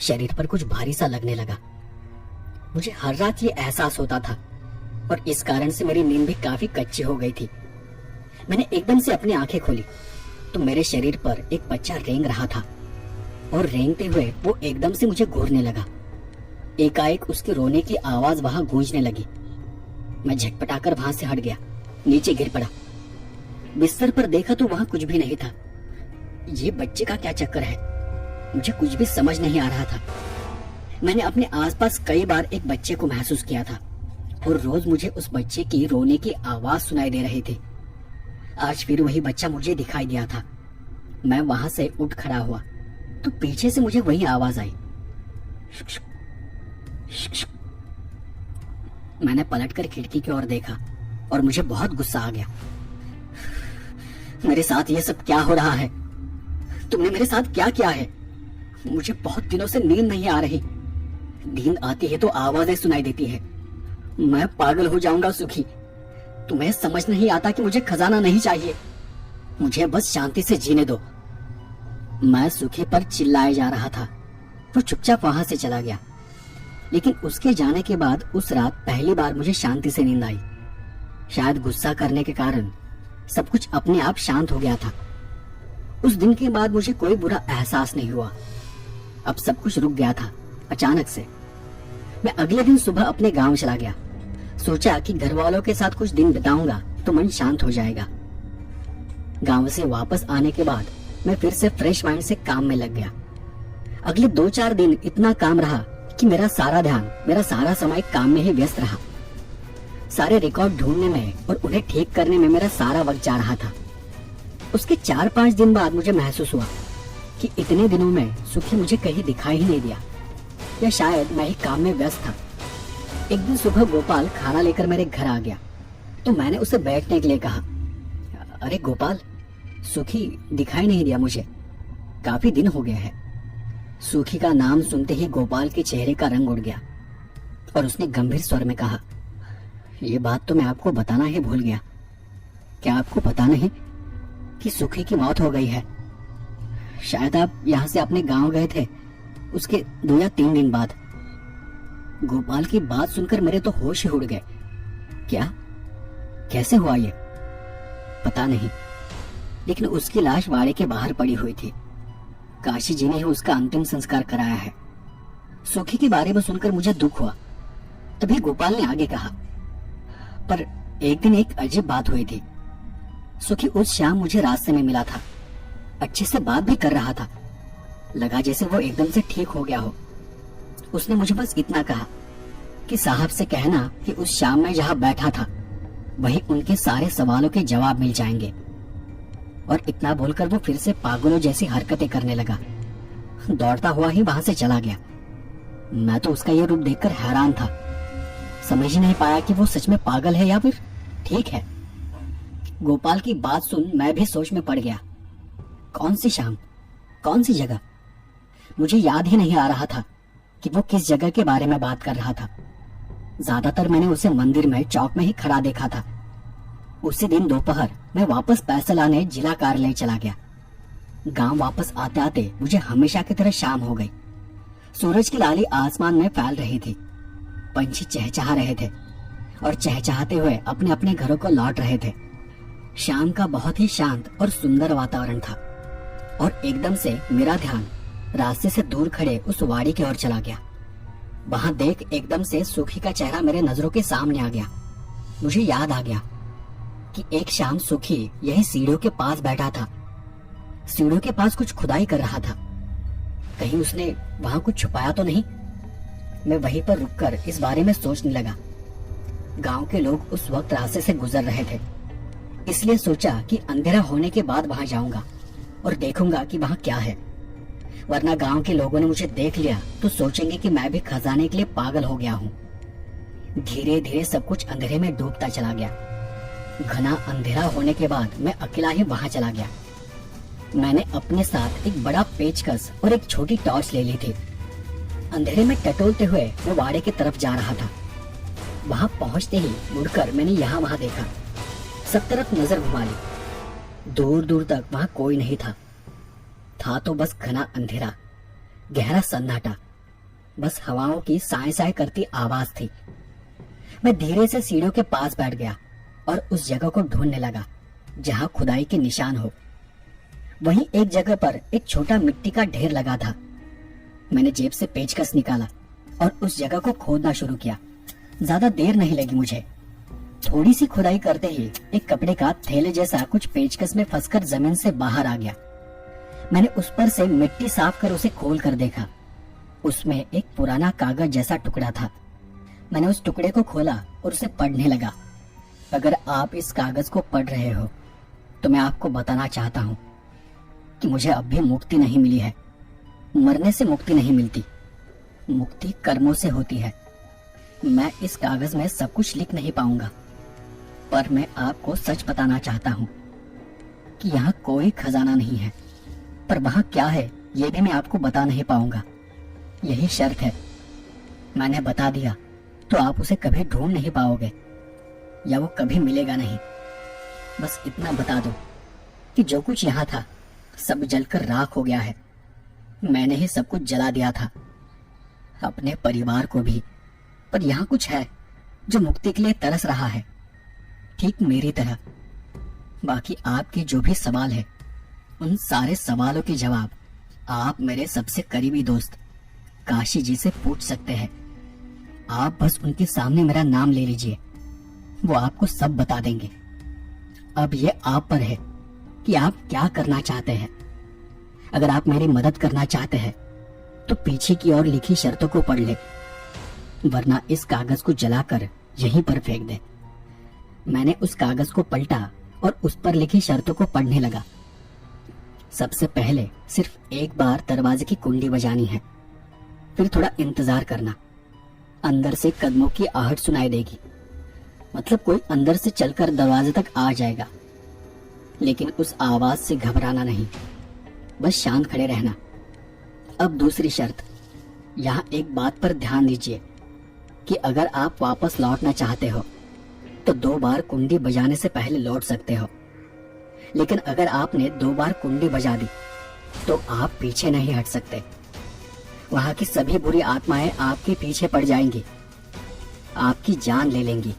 शरीर पर कुछ भारी सा लगने लगा। मुझे हर रात ये एहसास होता था और इस कारण से मेरी नींद भी काफी कच्ची हो गई थी। मैंने एकदम से अपनी आंखें खोली तो मेरे शरीर पर एक बच्चा रेंग रहा था। और रेंगते हुए वो एकदम से मुझे घूरने लगा। एकाएक उसके रोने की आवाज वहां गूंजने लगी। मैं झटपटाकर वहां से हट गया, नीचे गिर पड़ा। बिस्तर पर देखा तो वहां कुछ भी नहीं था। ये बच्चे का क्या चक्कर है, मुझे कुछ भी समझ नहीं आ रहा था। मैंने अपने आसपास कई बार एक बच्चे को महसूस किया था और रोज मुझे उस बच्चे की रोने की आवाज सुनाई दे रही थी। आज फिर वही बच्चा मुझे दिखाई दिया था। मैं वहां से उठ खड़ा हुआ तो पीछे से मुझे वही आवाज आई। मैंने पलटकर खिड़की की ओर देखा और मुझे बहुत गुस्सा आ गया। मेरे साथ ये सब क्या हो रहा है? तुमने मेरे साथ क्या किया है? मुझे बहुत दिनों से नींद नहीं आ रही। नींद आती है तो आवाजें सुनाई देती है। मैं पागल हो जाऊंगा सुखी। तुम्हें समझ नहीं आता कि मुझे खजाना नहीं चाहिए, मुझे बस शांति से जीने दो। मैं सुखी पर चिल्लाए जा रहा था। वो चुपचाप वहां से चला गया। लेकिन उसके जाने के बाद उस रात पहली बार मुझे शांति से नींद आई। शायद गुस्सा करने के कारण सब कुछ अपने आप शांत हो गया था। उस दिन के बाद मुझे कोई बुरा एहसास नहीं हुआ। अब सब कुछ रुक गया था अचानक से। मैं अगले दिन सुबह अपने गांव चला गया। सोचा कि घर वालों के साथ कुछ दिन बिताऊंगा तो मन शांत हो जाएगा। गांव से वापस आने के बाद मैं फिर से फ्रेश माइंड से काम में लग गया। अगले 2-4 दिन इतना काम रहा कि मेरा सारा ध्यान, मेरा सारा समय काम में ही व्यस्त रहा। सारे रिकॉर्ड ढूंढने में और उन्हें ठीक करने में मेरा सारा वक्त जा रहा था। उसके 4-5 दिन बाद मुझे महसूस हुआ कि इतने दिनों में सुखी मुझे कहीं दिखाई ही नहीं दिया, या शायद मैं ही काम में व्यस्त था। एक दिन सुबह गोपाल खाना लेकर मेरे घर आ गया तो मैंने उसे बैठने के लिए कहा। अरे गोपाल, सुखी दिखाई नहीं दिया मुझे, काफी दिन हो गए हैं। सुखी का नाम सुनते ही गोपाल के चेहरे का रंग उड़ गया और उसने गंभीर स्वर में कहा, ये बात तो मैं आपको बताना ही भूल गया। क्या आपको पता नहीं कि सुखी की मौत हो गई है? शायद आप यहाँ से अपने गांव गए थे उसके 2 या 3 दिन बाद। गोपाल की बात सुनकर मेरे तो होश ही उड़ गए। क्या? कैसे हुआ ये? पता नहीं, लेकिन उसकी लाश वाड़े के बाहर पड़ी हुई थी। काशी जी ने ही उसका अंतिम संस्कार कराया है। सुखी के बारे में सुनकर मुझे दुख हुआ। तभी गोपाल ने आगे कहा, पर एक दिन एक अजीब बात हुई थी। सुखी उस शाम मुझे रास्ते में मिला था, अच्छे से बात भी कर रहा था। लगा जैसे वो एकदम से ठीक हो गया हो। उसने मुझे बस इतना कहा कि साहब से कहना कि उस शाम में जहां बैठा था वही उनके सारे सवालों के जवाब मिल जाएंगे। और इतना बोलकर वो फिर से पागलों जैसी हरकतें करने लगा। दौड़ता हुआ ही वहां से चला गया। मैं तो उसका ये रूप देखकर हैरान था। समझ ही नहीं पाया कि वो सच में पागल है या फिर ठीक है। गोपाल की बात सुन मैं भी सोच में पड़ गया। कौन सी शाम, कौन सी जगह? मुझे याद ही नहीं आ रहा था कि वो किस जगह के बारे में बात कर रहा था। ज्यादातर मैंने उसे मंदिर में चौक में ही खड़ा देखा था। उसी दिन दोपहर मैं वापस पैसे लाने जिला कार्यालय चला गया। गांव वापस आते आते मुझे हमेशा की तरह शाम हो गई। सूरज की लाली आसमान में फैल रही थी। पंछी चहचहा रहे थे और चहचहाते हुए अपने अपने घरों को लौट रहे थे। शाम का बहुत ही शांत और सुंदर वातावरण था और एकदम से मेरा ध्यान रास्ते से दूर खड़े उस वाड़ी की ओर चला गया। वहां देख एकदम से सुखी का चेहरा मेरे नजरों के सामने आ गया। मुझे याद आ गया कि एक शाम सुखी यही सीढ़ियों के पास बैठा था। सीढ़ियों के पास कुछ खुदाई कर रहा था। कहीं उसने वहां कुछ छुपाया तो नहीं? मैं वहीं पर रुककर इस बारे में सोचने लगा। गांव के लोग उस वक्त रास्ते से गुजर रहे थे, इसलिए सोचा कि अंधेरा होने के बाद वहां जाऊंगा और देखूंगा कि वहां क्या है। वरना गांव के लोगों ने मुझे देख लिया तो सोचेंगे कि मैं भी खजाने के लिए पागल हो गया हूँ। धीरे धीरे सब कुछ अंधेरे में डूबता चला गया। घना अंधेरा होने के बाद मैं अकेला ही वहां चला गया। मैंने अपने साथ एक बड़ा पेचकस और एक छोटी टॉर्च ले ली थी। अंधेरे में टटोलते हुए मैं वाड़े की तरफ जा रहा था। वहां पहुंचते ही मुड़कर मैंने यहाँ वहां देखा। सब तरफ नजर घुमा ली। दूर दूर तक वहां कोई नहीं था तो बस घना अंधेरा, गहरा सन्नाटा, बस हवाओं की साए साए करती आवाज थी। मैं धीरे से सीढ़ियों के पास बैठ गया और उस जगह को ढूंढने लगा जहां खुदाई के निशान हो। वहीं एक जगह पर एक छोटा मिट्टी का ढेर लगा था। मैंने जेब से पेचकस निकाला और उस जगह को खोदना शुरू किया। ज्यादा देर नहीं लगी मुझे। थोड़ी सी खुदाई करते ही एक कपड़े का थैले जैसा कुछ पेचकस में फंसकर जमीन से बाहर आ गया। मैंने उस पर से मिट्टी साफ कर उसे खोल कर देखा। उसमें एक पुराना कागज जैसा टुकड़ा था। मैंने उस टुकड़े को खोला और उसे पढ़ने लगा। अगर आप इस कागज को पढ़ रहे हो तो मैं आपको बताना चाहता हूँ कि मुझे अब भी मुक्ति नहीं मिली है। मरने से मुक्ति नहीं मिलती, मुक्ति कर्मों से होती है। मैं इस कागज में सब कुछ लिख नहीं पाऊंगा, पर मैं आपको सच बताना चाहता हूँ कि यहाँ कोई खजाना नहीं है, पर वहाँ क्या है ये भी मैं आपको बता नहीं पाऊंगा। यही शर्त है। मैंने बता दिया तो आप उसे कभी ढूंढ नहीं पाओगे या वो कभी मिलेगा नहीं। बस इतना बता दो कि जो कुछ यहाँ था सब जलकर राख हो गया है। मैंने ही सब कुछ जला दिया था, अपने परिवार को भी। पर यहाँ कुछ है जो मुक्ति के लिए तरस रहा है, ठीक मेरी तरह। बाकी आपके जो भी सवाल है उन सारे सवालों के जवाब आप मेरे सबसे करीबी दोस्त काशी जी से पूछ सकते हैं। आप बस उनके सामने मेरा नाम ले लीजिए, वो आपको सब बता देंगे। अब ये आप पर है कि आप क्या करना चाहते हैं। अगर आप मेरी मदद करना चाहते हैं तो पीछे की ओर लिखी शर्तों को पढ़ ले, वरना इस कागज को जलाकर यहीं पर फेंक दे। मैंने उस कागज को पलटा और उस पर लिखी शर्तों को पढ़ने लगा। सबसे पहले सिर्फ एक बार दरवाजे की कुंडी बजानी है, फिर थोड़ा इंतजार करना। अंदर से कदमों की आहट सुनाई देगी, मतलब कोई अंदर से चलकर दरवाजे तक आ जाएगा। लेकिन उस आवाज से घबराना नहीं, बस शांत खड़े रहना। अब दूसरी शर्त, यहाँ एक बात पर ध्यान दीजिए कि अगर आप वापस लौटना चाहते हो तो 2 बार कुंडी बजाने से पहले लौट सकते हो। लेकिन अगर आपने 2 बार कुंडी बजा दी तो आप पीछे नहीं हट सकते। वहां की सभी बुरी आत्माएं आपके पीछे पड़ जाएंगी, आपकी जान ले लेंगी।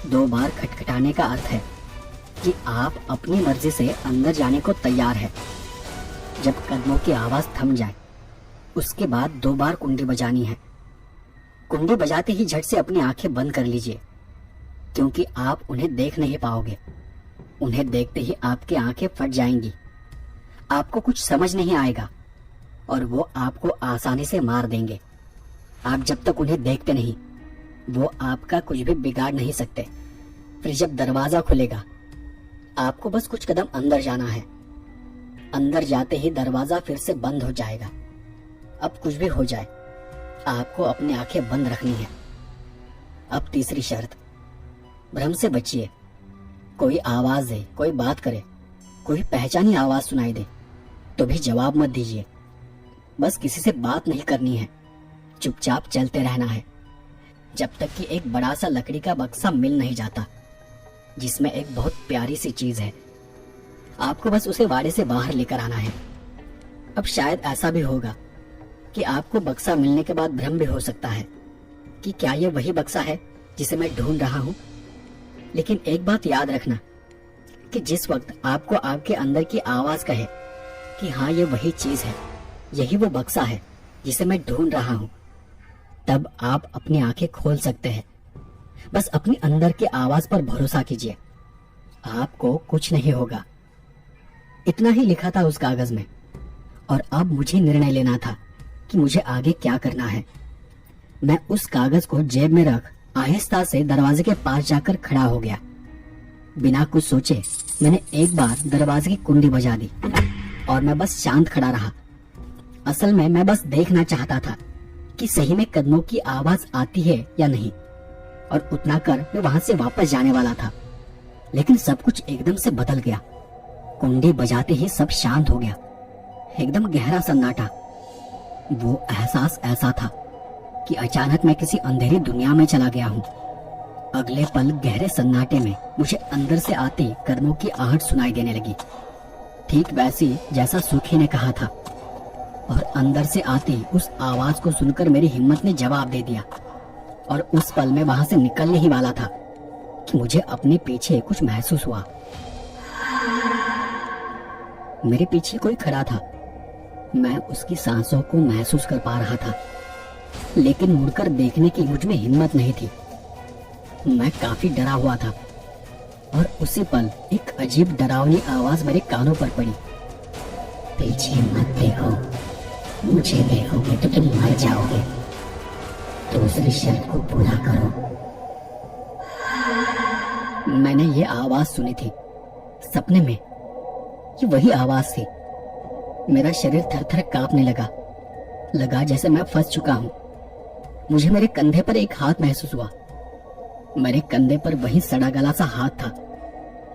2 बार खटखटाने का अर्थ है कि आप अपनी मर्जी से अंदर जाने को तैयार है। जब कदमों की आवाज थम जाए उसके बाद 2 बार कुंडी बजानी है। कुंडी बजाते ही झट से अपनी आंखें बंद कर लीजिए, क्योंकि आप उन्हें देख नहीं पाओगे। उन्हें देखते ही आपकी आंखें फट जाएंगी, आपको कुछ समझ नहीं आएगा और वो आपको आसानी से मार देंगे। आप जब तक उन्हें देखते नहीं वो आपका कुछ भी बिगाड़ नहीं सकते। फिर जब दरवाजा खुलेगा आपको बस कुछ कदम अंदर जाना है। अंदर जाते ही दरवाजा फिर से बंद हो जाएगा। अब कुछ भी हो जाए आपको अपनी आंखें बंद रखनी है। अब तीसरी शर्त, भ्रम से बचिए। कोई आवाज दे, कोई बात करे, कोई पहचानी आवाज सुनाई दे तो भी जवाब मत दीजिए। बस किसी से बात नहीं करनी है, चुपचाप चलते रहना है जब तक कि एक बड़ा सा लकड़ी का बक्सा मिल नहीं जाता जिसमें एक बहुत प्यारी सी चीज है। आपको बस उसे वाड़े से बाहर लेकर आना है। अब शायद ऐसा भी होगा कि आपको बक्सा मिलने के बाद भ्रम भी हो सकता है कि क्या ये वही बक्सा है जिसे मैं ढूंढ रहा हूँ। लेकिन एक बात याद रखना कि जिस वक्त आपको आपके अंदर की आवाज कहे कि हाँ ये वही चीज है, यही वो बक्सा है जिसे मैं ढूंढ रहा हूँ, तब आप अपनी आंखें खोल सकते हैं। बस अपनी अंदर की आवाज पर भरोसा कीजिए, आपको कुछ नहीं होगा। इतना ही लिखा था उस कागज में और अब मुझे निर्णय लेना था कि मुझे आगे क्या करना है। मैं उस कागज को जेब में रख आहिस्ता से दरवाजे के पास जाकर खड़ा हो गया। बिना कुछ सोचे मैंने एक बार दरवाजे की कुंडी बजा दी और मैं बस शांत खड़ा रहा। असल में मैं बस देखना चाहता था कि सही में कदमों की आवाज आती है या नहीं, और उतना कर मैं वहां से वापस जाने वाला था। लेकिन सब कुछ एकदम से बदल गया। कुंडी बजाते ही सब शांत हो गया, एकदम गहरा सन्नाटा। वो एहसास ऐसा था कि अचानक मैं किसी अंधेरी दुनिया में चला गया हूँ। अगले पल गहरे सन्नाटे में मुझे अंदर से आती कदमों की आहट सुनाई देने लगी, ठीक वैसी जैसा सुखी ने कहा था। और अंदर से आती उस आवाज को सुनकर मेरी हिम्मत ने जवाब दे दिया और उस पल में वहां से निकलने ही वाला था कि मुझे अपने पीछे कुछ महसूस हुआ। मेरे पीछे कोई खड़ा था। मैं उसकी सांसों को महसूस कर पा रहा था, लेकिन मुड़कर देखने की मुझ में हिम्मत नहीं थी। मैं काफी डरा हुआ था और उसी पल एक अजीब डरावनी आवाज मेरे कानों पर पड़ी। पीछे मत देखो, मुझे देखोगे तो तुम मर जाओगे। दूसरी शर्त को पूरा करो। मैंने ये आवाज सुनी थी सपने में। ये वही आवाज थी। मेरा शरीर थर-थर कांपने लगा जैसे मैं फंस चुका हूं। मुझे मेरे कंधे पर एक हाथ महसूस हुआ। मेरे कंधे पर वही सड़ा गला सा हाथ था।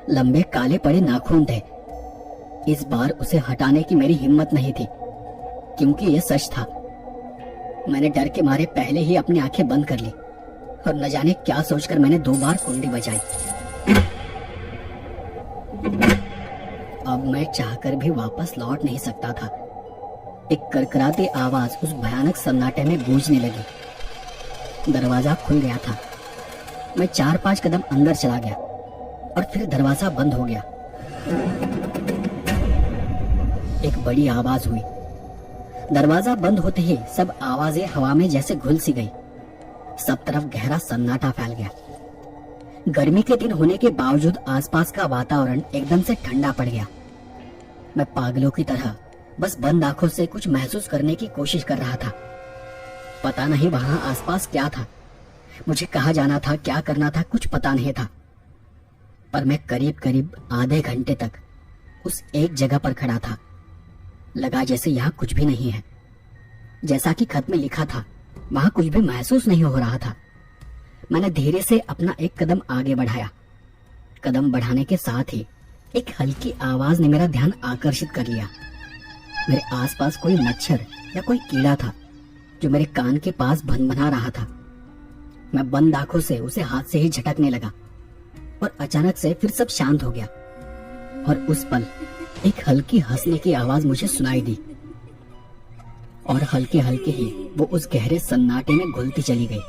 लंबे काले पड़े नाखून थे। इस बार उसे हटाने की मेरी हिम्मत नहीं थी, क्योंकि यह सच था। मैंने डर के मारे पहले ही अपनी आंखें बंद कर ली और न जाने क्या सोचकर मैंने 2 बार कुंडी बजाई। अब मैं चाहकर भी वापस लौट नहीं सकता था। एक करकराती आवाज उस भयानक सन्नाटे में गूंजने लगी। दरवाजा खुल गया था। मैं 4-5 कदम अंदर चला गया और फिर दरवाजा बंद हो गया। एक बड़ी आवाज हुई। दरवाजा बंद होते ही सब आवाजें हवा में जैसे घुल सी गई। सब तरफ गहरा सन्नाटा फैल गया। गर्मी के दिन होने के बावजूद आसपास का वातावरण एकदम से ठंडा पड़ गया। मैं पागलों की तरह बस बंद आंखों से कुछ महसूस करने की कोशिश कर रहा था। पता नहीं वहां आसपास क्या था, मुझे कहाँ जाना था, क्या करना था, कुछ पता नहीं था। पर मैं करीब करीब आधे घंटे तक उस एक जगह पर खड़ा था। लगा जैसे यहाँ कुछ भी नहीं है। जैसा कि खत में लिखा था, वहां कुछ भी महसूस नहीं हो रहा था। मैंने धीरे से अपना एक कदम आगे बढ़ाया। कदम बढ़ाने के साथ ही एक हल्की आवाज ने मेरा ध्यान आकर्षित कर लिया। मेरे आसपास कोई मच्छर या कोई कीड़ा था जो मेरे कान के पास भनभना रहा था। मैं बंद आंखों से उसे हाथ से ही झटकने लगा और अचानक से फिर सब शांत हो गया और उस पल एक हल्की हंसने की आवाज मुझे सुनाई दी और हल्के हल्के ही वो उस गहरे सन्नाटे में घुलती चली गई।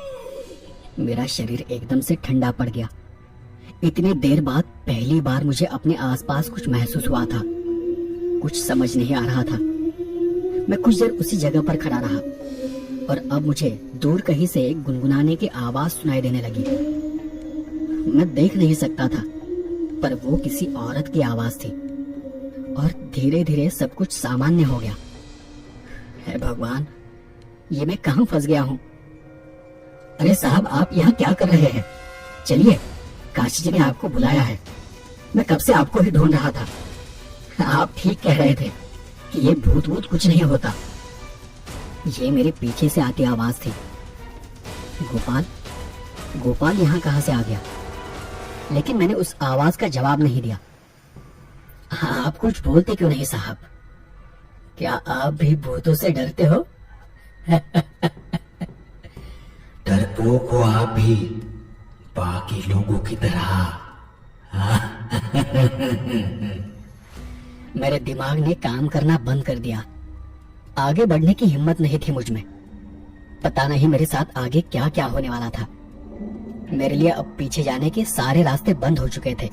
मेरा शरीर एकदम से ठंडा पड़ गया। इतनी देर बाद पहली बार मुझे अपने आसपास कुछ महसूस हुआ था। कुछ समझ नहीं आ रहा था। मैं कुछ देर उसी जगह पर खड़ा रहा और अब मुझे दूर कहीं से एक गुनगुनाने की आवाज सुनाई देने लगी। मैं देख नहीं सकता था, पर वो किसी औरत की आवाज थी और धीरे धीरे सब कुछ सामान्य हो गया। हे भगवान, ये मैं कहां फंस गया हूं? अरे साहब, आप यहाँ क्या कर रहे हैं? चलिए, काशी जी ने आपको बुलाया है। मैं कब से आपको ही ढूंढ रहा था। आप ठीक कह रहे थे कि ये भूत भूत कुछ नहीं होता। ये मेरे पीछे से आती आवाज थी। गोपाल यहाँ कहाँ से आ गया? लेकिन मैंने उस आवाज का जवाब नहीं दिया। आप कुछ बोलते क्यों नहीं साहब? क्या आप भी भूतों से डरते हो? डरपोक हो आप भी, बाकी लोगों की तरह। मेरे दिमाग ने काम करना बंद कर दिया। आगे बढ़ने की हिम्मत नहीं थी मुझ में। पता नहीं मेरे साथ आगे क्या क्या होने वाला था। मेरे लिए अब पीछे जाने के सारे रास्ते बंद हो चुके थे।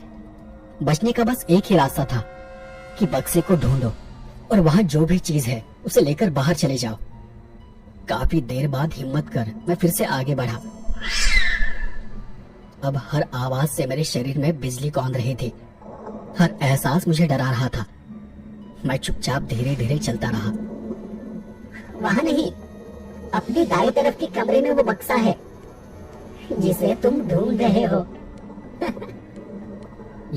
बचने का बस एक ही रास्ता था कि बक्से को ढूंढो और वहां जो भी चीज है उसे लेकर बाहर चले जाओ। काफी देर बाद हिम्मत कर मैं फिर से आगे बढ़ा। अब हर आवाज से मेरे शरीर में बिजली कौंध रही थी। हर एहसास मुझे डरा रहा था। मैं चुपचाप धीरे धीरे चलता रहा। वहाँ नहीं, अपनी दाएं तरफ के कमरे में वो बक्सा है जिसे तुम ढूंढ रहे हो।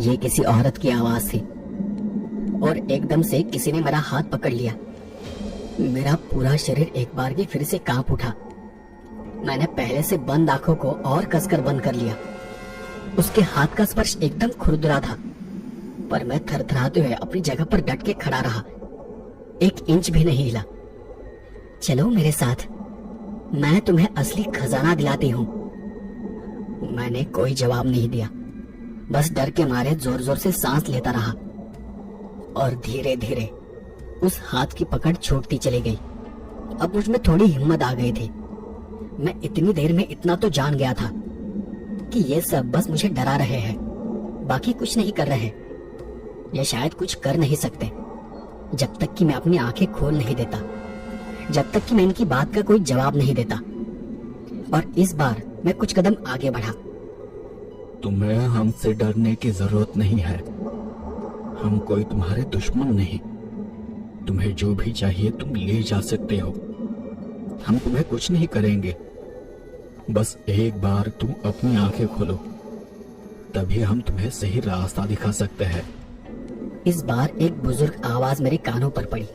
ये किसी औरत की आवाज थी और एकदम से किसी ने मेरा हाथ पकड़ लिया। मेरा पूरा शरीर एक बार की फिर से कांप उठा। मैंने पहले से बंद आंखों को और कसकर बंद कर लिया। उसके हाथ का स्पर्श एकदम खुरदुरा था, पर मैं थरथराते हुए अपनी जगह पर डट के खड़ा रहा। 1 इंच भी नहीं हिला। चलो मेरे साथ, मैं तुम्हें असली खजाना दिलाती हूँ। मैंने कोई जवाब नहीं दिया, बस डर के मारे जोर जोर से सांस लेता रहा और धीरे धीरे उस हाथ की पकड़ छूटती चली गई। अब मुझ में थोड़ी हिम्मत आ गई थी। मैं इतनी देर में इतना तो जान गया था कि ये सब बस मुझे डरा रहे हैं, बाकी कुछ नहीं कर रहे। ये शायद कुछ कर नहीं सकते। जब तक कि मैं अपनी आंखें खोल नहीं देता, जब तक कि मैं इनकी बात का कोई जवाब नहीं देता। और इस बार मैं कुछ कदम आगे बढ़ा। तुम्हें हमसे डरने की जरूरत नहीं है। हम कोई तुम्हारे दुश्मन नहीं। तुम्हें जो भी चाहिए तुम ले जा सकते हो। हम तुम्हें कुछ नहीं करेंगे। बस एक बार तुम अपनी आंखें खोलो, तभी हम तुम्हें सही रास्ता दिखा सकते हैं। इस बार एक बुजुर्ग आवाज मेरे कानों पर पड़ी,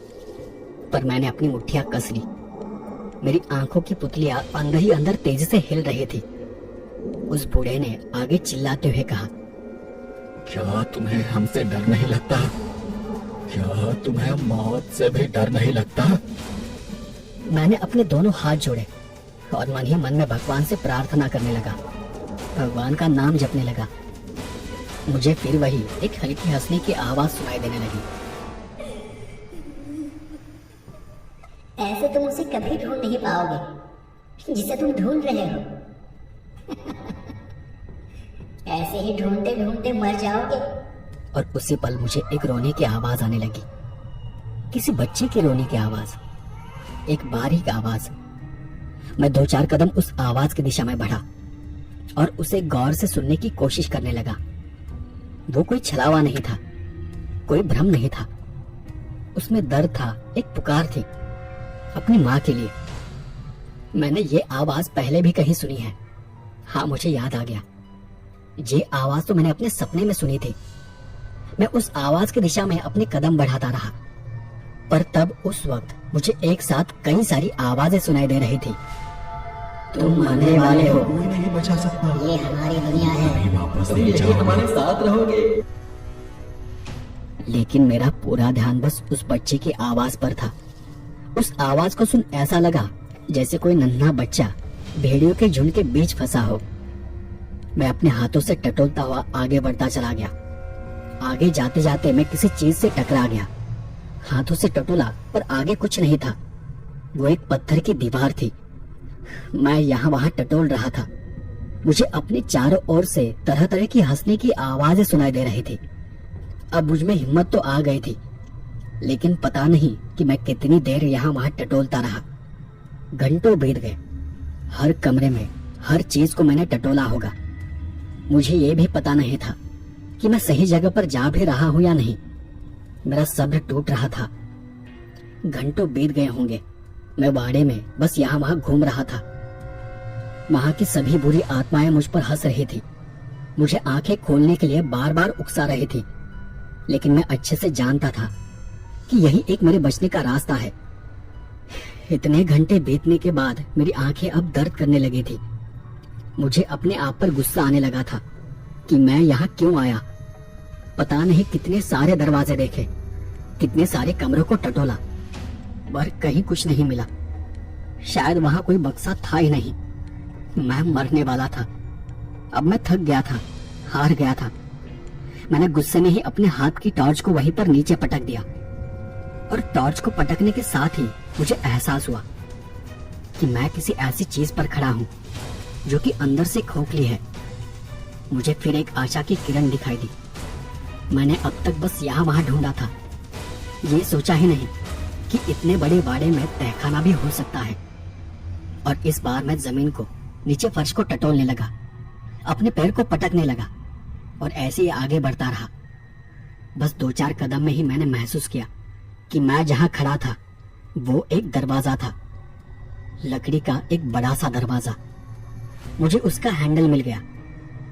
पर मैंने अपनी मुट्ठियां कस ली। मेरी आंखों की पुतलियां अंदर ही अंदर तेजी से हिल रही थी। उस बूढ़े ने आगे चिल्लाते हुए कहा, क्या तुम्हें हमसे डर नहीं लगता? क्या तुम्हें मौत से भी डर नहीं लगता? मैंने अपने दोनों हाथ जोड़े और मन ही मन में भगवान से प्रार्थना करने लगा, भगवान का नाम जपने लगा। मुझे फिर वही एक हल्की हंसने की आवाज सुनाई देने लगी। ऐसे तुम उसे कभी ढूंढ नहीं पाओगे जिसे तुम ढूंढ रहे हो। ऐसे ही ढूंढते ढूंढते मर जाओगे। और उसी पल मुझे एक रोने की आवाज आने लगी, किसी बच्चे की रोने की आवाज, एक बारीक आवाज। मैं 2-4 कदम उस आवाज की दिशा में बढ़ा और उसे गौर से सुनने की कोशिश करने लगा। वो कोई छलावा नहीं था, कोई भ्रम नहीं था। उसमें दर्द था, एक पुकार थी अपनी माँ के लिए। मैंने ये आवाज पहले भी कहीं सुनी है। हाँ, मुझे याद आ गया। ये आवाज तो मैंने अपने सपने में सुनी थी। मैं उस आवाज की दिशा में अपने कदम बढ़ाता रहा, पर तब उस वक्त मुझे एक साथ कई सारी आवाजें सुनाई दे रही थी। तुम मरने वाले हो, कोई नहीं बचा सकता। ये हमारी दुनिया है। कहीं वापस नहीं जाओगे। हमारे साथ रहोगे। लेकिन मेरा पूरा ध्यान बस उस बच्चे की आवाज पर था। उस आवाज को सुन ऐसा लगा जैसे कोई नन्हा बच्चा भेड़ियों के झुंड के बीच फंसा हो। मैं अपने हाथों से टटोलता हुआ आगे बढ़ता चला गया। आगे जाते जाते मैं किसी चीज से टकरा गया। हाथों से टटोला, पर आगे कुछ नहीं था। वो एक पत्थर की दीवार थी। मैं यहाँ वहां टटोल रहा था। मुझे अपने चारों ओर से तरह तरह की हंसने की आवाजें सुनाई दे रही थी। अब मुझ में हिम्मत तो आ गई थी, लेकिन पता नहीं कि मैं कितनी देर यहाँ वहां टटोलता रहा। घंटों बीत गए। हर कमरे में हर चीज को मैंने टटोला होगा। मुझे ये भी पता नहीं था कि मैं सही जगह पर जा भी रहा हूं या नहीं। मेरा सब्र टूट रहा था। घंटों बीत गए होंगे। मैं वाड़े में बस यहाँ वहां घूम रहा था। वहां की सभी बुरी आत्माएं मुझ पर हंस रही थी, मुझे आंखें खोलने के लिए बार बार उकसा रही थी। लेकिन मैं अच्छे से जानता था कि यही एक मेरे बचने का रास्ता है। इतने घंटे बीतने के बाद मेरी आंखें अब दर्द करने लगी थी। मुझे अपने आप पर गुस्सा आने लगा था कि मैं यहाँ क्यों आया। पता नहीं कितने सारे दरवाजे देखे, कितने सारे कमरों को टटोला, पर कहीं कुछ नहीं मिला। शायद वहां कोई बक्सा था ही नहीं। मैं मरने वाला था। अब मैं थक गया था, हार गया था। मैंने गुस्से में ही अपने हाथ की टॉर्च को वहीं पर नीचे पटक दिया, और टॉर्च को पटकने के साथ ही मुझे एहसास हुआ कि मैं किसी ऐसी चीज पर खड़ा हूँ जो कि अंदर से खोखली है। मुझे फिर एक आशा की किरण दिखाई दी। मैंने अब तक बस यहाँ वहां ढूंढा था, ये सोचा ही नहीं कि इतने बड़े वाड़े में तहखाना भी हो सकता है। और इस बार मैं जमीन को, नीचे फर्श को टटोलने लगा, अपने पैर को पटकने लगा और ऐसे ही आगे बढ़ता रहा। बस 2-4 कदम में ही मैंने महसूस किया कि मैं जहां खड़ा था वो एक दरवाजा था, लकड़ी का एक बड़ा सा दरवाजा। मुझे उसका हैंडल मिल गया,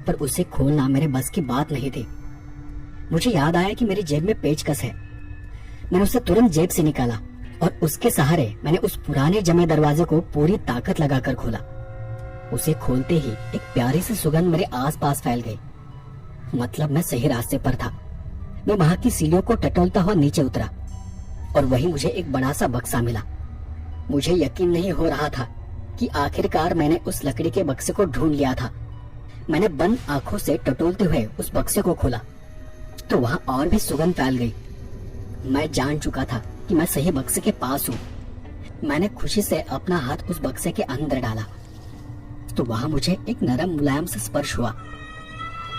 पर उसे खोलना मेरे बस की बात नहीं थी। मुझे याद आया कि मेरी जेब में पेचकस है। मैंने उसे तुरंत जेब से निकाला और उसके सहारे मैंने उस पुराने जमे दरवाजे को पूरी ताकत लगाकर खोला। उसे खोलते ही एक प्यारी सी सुगंध मेरे आसपास फैल गई। मतलब मैं सही रास्ते पर था। मैं वहां की सीढ़ियों को टटोलता हुआ नीचे उतरा और वहीं मुझे एक बड़ा सा बक्सा मिला। मुझे यकीन नहीं हो रहा था कि आखिरकार मैंने उस लकड़ी के बक्से को ढूंढ लिया था। मैंने बंद आंखों से टटोलते हुए उस बक्से को खोला तो वहां और भी सुगंध फैल गई। मैं जान चुका था कि मैं सही बक्से के पास हूँ। मैंने खुशी से अपना हाथ उस बक्से के अंदर डाला तो वहां मुझे एक नरम मुलायम से स्पर्श हुआ।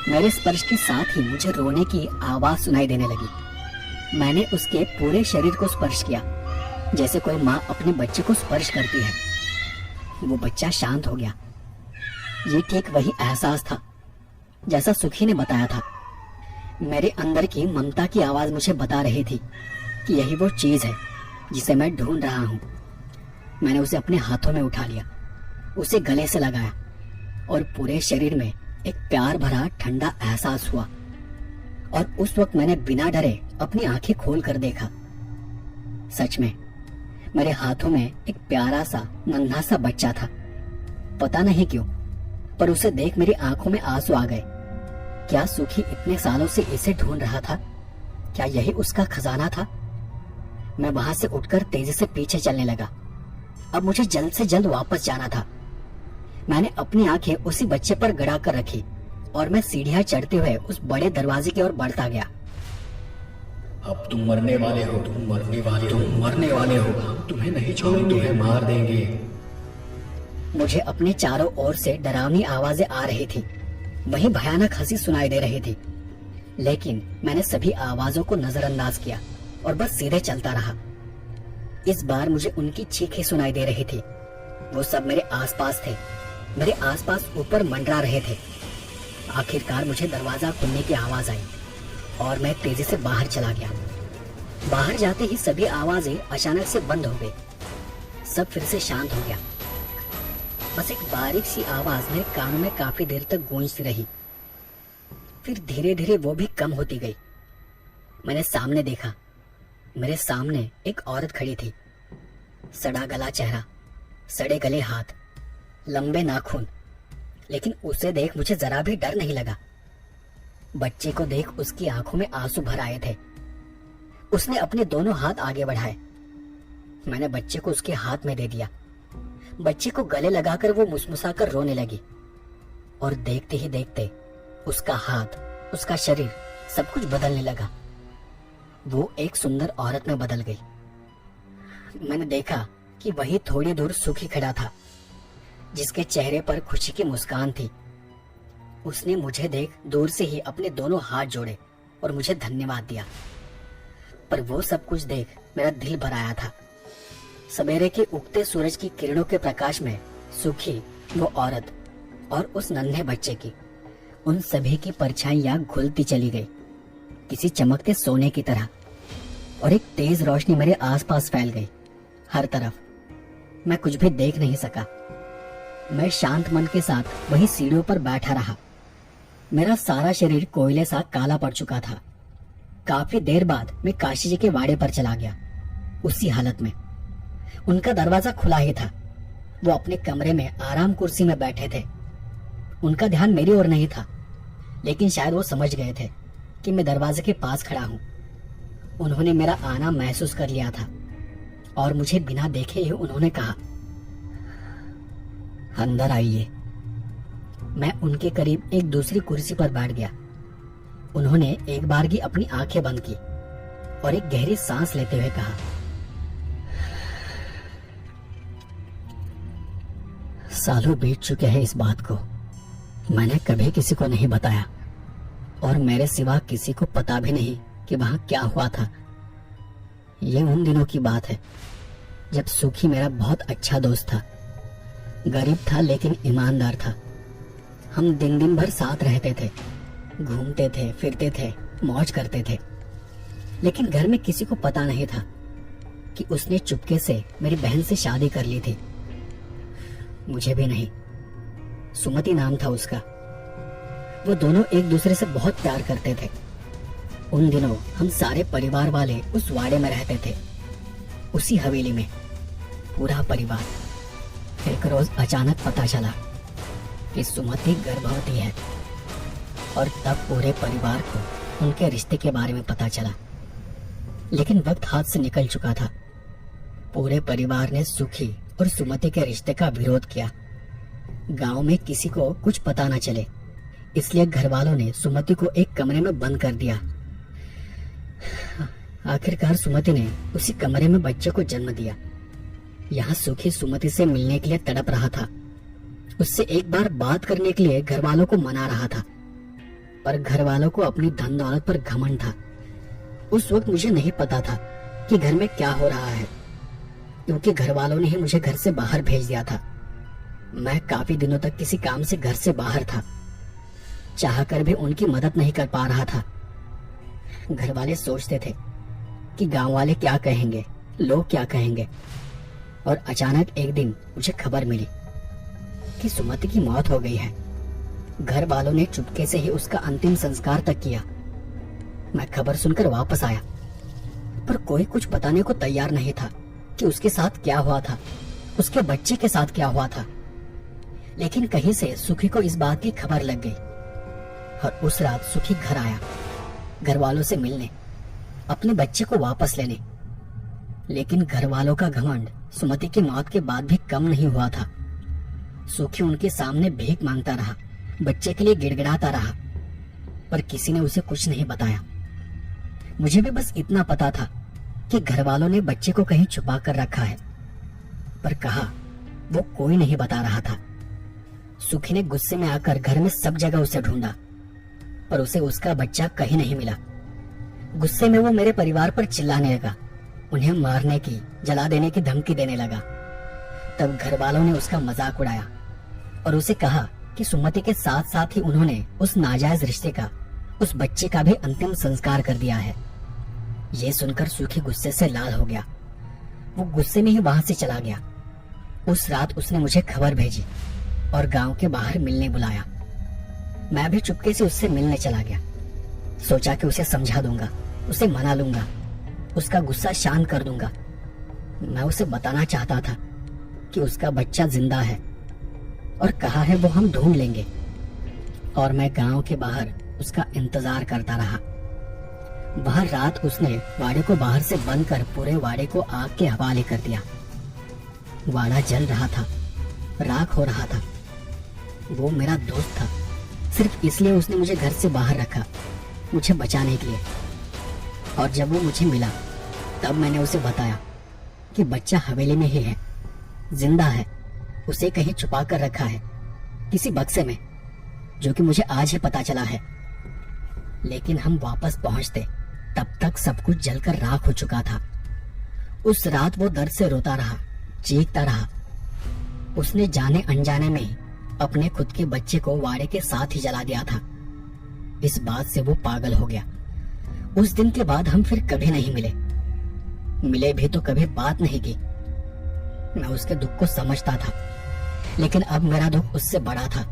मेरे स्पर्श के साथ ही मुझे रोने की आवाज सुनाई देने लगी। मैंने उसके पूरे शरीर को स्पर्श किया, जैसे कोई माँ अपने बच्चे को स्पर्श करती है। वो बच्चा शांत हो गया। ये ठीक वही एहसास था जैसा सुखी ने बताया था। मेरे अंदर की ममता की आवाज मुझे बता रही थी कि यही वो चीज है जिसे मैं ढूंढ रहा हूँ। मैंने उसे अपने हाथों में उठा लिया, उसे गले से लगाया और पूरे शरीर में एक प्यार भरा ठंडा एहसास हुआ। और उस वक्त मैंने बिना डरे अपनी आंखें खोल कर देखा। सच में मेरे हाथों में एक प्यारा सा नन्हा सा बच्चा था। पता नहीं क्यों, पर उसे देख मेरी आंखों में आंसू आ गए। क्या सुखी इतने सालों से इसे ढूंढ रहा था? क्या यही उसका खजाना था? मैं वहां से उठकर तेजी से पीछे चलने लगा। अब मुझे जल्द से जल्द वापस जाना था। मैंने अपनी आंखें उसी बच्चे पर गड़ा कर रखी और मैं सीढ़ियां चढ़ते हुए उस बड़े दरवाजे की ओर बढ़ता गया। अब तुम मरने वाले हो, तुम मरने वाले हो, तुम मरने वाले हो। हम तुम्हें नहीं छोड़ेंगे, तुम्हें मार देंगे। मुझे अपने चारों ओर से डरावनी आवाजें आ रही थी, वहीं भयानक हंसी सुनाई दे रही थी। लेकिन मैंने सभी आवाजों को नजरअंदाज किया और बस सीधे चलता रहा। इस बार मुझे उनकी चीखें सुनाई दे रही थी। वो सब मेरे आसपास थे, मेरे आसपास ऊपर मंडरा रहे थे। आखिरकार मुझे दरवाजा खुलने की आवाज आई और मैं तेजी से बाहर चला गया। बाहर जाते ही सभी आवाजें अचानक से बंद हो गई। सब फिर से शांत हो गया। बस एक बारीक सी आवाज मेरे कानों में काफी देर तक गूंजती रही। फिर धीरे धीरे वो भी कम होती गई। मैंने सामने देखा। मेरे सामने एक औरत खड़ी थी। सड़ा गला चेहरा, सड़े गले हाथ, लंबे नाखून। लेकिन उसे देख मुझे जरा भी डर नहीं लगा। बच्चे को देख उसकी आंखों में आंसू भर आए थे। उसने अपने दोनों हाथ आगे बढ़ाए। मैंने बच्चे को उसके हाथ में दे दिया। बच्चे को गले लगाकर वो मुस्मुसाकर रोने लगी और देखते ही देखते उसका हाथ, उसका शरीर सब कुछ बदलने लगा। वो एक सुंदर औरत में बदल गई। मैंने देखा कि वही थोड़ी दूर सुखी खड़ा था, जिसके चेहरे पर खुशी की मुस्कान थी। उसने मुझे देख दूर से ही अपने दोनों हाथ जोड़े और मुझे धन्यवाद दिया। पर वो सब कुछ देख मेरा दिल भर आया था। सवेरे के उगते सूरज की किरणों के प्रकाश में सुखी, वो औरत और उस नन्हे बच्चे की, उन सभी की परछाइयां घुलती चली गई, किसी चमकते सोने की तरह। और एक तेज रोशनी मेरे आसपास फैल गई, हर तरफ। मैं कुछ भी देख नहीं सका। मैं शांत मन के साथ वही सीढ़ियों पर बैठा रहा। मेरा सारा शरीर कोयले सा काला पड़ चुका था। काफी देर बाद मैं काशी जी के वाड़े पर चला गया, उसी हालत में। उनका दरवाजा खुला ही था। वो अपने कमरे में आराम कुर्सी में बैठे थे। उनका ध्यान मेरी ओर नहीं था, लेकिन शायद वो समझ गए थे कि मैं दरवाजे के पास खड़ा हूँ। उन्होंने मेरा आना महसूस कर लिया था और मुझे बिना देखे ही उन्होंने कहा, अंदर आइए। मैं उनके करीब एक दूसरी कुर्सी पर बैठ गया। उन्होंने एक बारगी अपनी आंखें बंद की और एक गहरी सांस लेते हुए कहा, सालों बीत चुके हैं इस बात को। मैंने कभी किसी को नहीं बताया और मेरे सिवा किसी को पता भी नहीं कि वहां क्या हुआ था। ये उन दिनों की बात है जब सुखी मेरा बहुत अच्छा दोस्त था। गरीब था लेकिन ईमानदार था। हम दिन दिन भर साथ रहते थे, घूमते थे, फिरते थे, मौज करते थे। लेकिन घर में किसी को पता नहीं था कि उसने चुपके से मेरी बहन से शादी कर ली थी। मुझे भी नहीं। सुमति नाम था उसका। वो दोनों एक दूसरे से बहुत प्यार करते थे। उन दिनों हम सारे परिवार वाले उस वाड़े में रहते थे, उसी हवेली में, पूरा परिवार। एक रोज अचानक पता चला कि सुमति गर्भवती है और तब पूरे परिवार को उनके रिश्ते के बारे में पता चला। लेकिन वक्त हाथ से निकल चुका था। पूरे परिवार ने सुखी और सुमति के रिश्ते का विरोध किया। गांव में किसी को कुछ पता न चले, इसलिए घर वालों ने सुमति को एक कमरे में बंद कर दिया। आखिरकार सुमति ने उसी कमरे में बच्चे को जन्म दिया। यहाँ सुखी सुमति से मिलने के लिए तड़प रहा था। उससे एक बार बात करने के लिए घर वालों को मना रहा था, पर घर वालों को अपनी धन दौलत पर घमंड था। उस वक्त मुझे नहीं पता था कि घर में क्या हो रहा है, क्योंकि घर वालों ने ही मुझे घर से बाहर भेज दिया था। मैं काफी दिनों तक किसी काम से घर से बाहर था, चाहकर भी उनकी मदद नहीं कर पा रहा था। घर वाले सोचते थे कि गांव वाले क्या कहेंगे, लोग क्या कहेंगे। और अचानक एक दिन मुझे खबर मिली कि सुमति की मौत हो गई है। घर वालों ने चुपके से ही उसका अंतिम संस्कार तक किया। मैं खबर सुनकर वापस आया, पर कोई कुछ बताने को तैयार नहीं था कि उसके साथ क्या हुआ था, उसके बच्चे के साथ क्या हुआ था। लेकिन कहीं से सुखी को इस बात की खबर लग गई और उस रात सुखी घर आया, घर वालों से मिलने, अपने बच्चे को वापस लेने। लेकिन घर वालों का घमंड सुमति की मौत के बाद भी कम नहीं हुआ था। सुखी उनके सामने भीख मांगता रहा, बच्चे के लिए गिड़गिड़ाता रहा, पर किसी ने उसे कुछ नहीं बताया। मुझे भी बस इतना पता था कि घर वालों ने बच्चे को कहीं छुपा कर रखा है, पर कहा वो कोई नहीं बता रहा था। सुखी ने गुस्से में आकर घर में सब जगह उसे ढूंढा, पर उसे उसका बच्चा कहीं नहीं मिला। गुस्से में वो मेरे परिवार पर चिल्लाने लगा, उन्हें मारने की, जला देने की धमकी देने लगा। तब घर वालों ने उसका मजाक उड़ाया और उसे कहा कि सुमति के साथ साथ ही उन्होंने उस नाजायज रिश्ते का, उस बच्चे का भी अंतिम संस्कार कर दिया है। ये सुनकर सुखी गुस्से से लाल हो गया। वो गुस्से में ही वहां से चला गया। उस रात उसने मुझे खबर भेजी और गांव के बाहर मिलने बुलाया। मैं भी चुपके से उससे मिलने चला गया। सोचा कि उसे समझा दूंगा, उसे मना लूंगा, उसका गुस्सा शांत कर दूंगा। मैं उसे बताना चाहता था कि उसका बच्चा जिंदा है और कहा है वो हम ढूंढ लेंगे। और मैं गांव के बाहर उसका इंतजार करता रहा। वह रात उसने वाड़े को बाहर से बंद कर पूरे वाड़े को आग के हवाले कर दिया। वाड़ा जल रहा था, राख हो रहा था। वो मेरा दोस्त था, सिर्फ इसलिए उसने मुझे घर से बाहर रखा, मुझे बचाने के लिए। और जब वो मुझे मिला तब मैंने उसे बताया कि बच्चा हवेली में ही है, जिंदा है, उसे कहीं छुपा कर रखा है, किसी बक्से में, जो कि मुझे आज ही पता चला है। लेकिन हम वापस पहुंचते तब तक सब कुछ जलकर राख हो चुका था। उस रात वो दर्द से रोता रहा, चीखता रहा। उसने जाने अनजाने में ही अपने खुद के बच्चे को वाड़े के साथ ही जला दिया था। इस बात से वो पागल हो गया। उस दिन के बाद हम फिर कभी नहीं मिले भी तो कभी बात नहीं की। मैं उसके दुख को समझता था, लेकिन अब मेरा दुख उससे बड़ा था।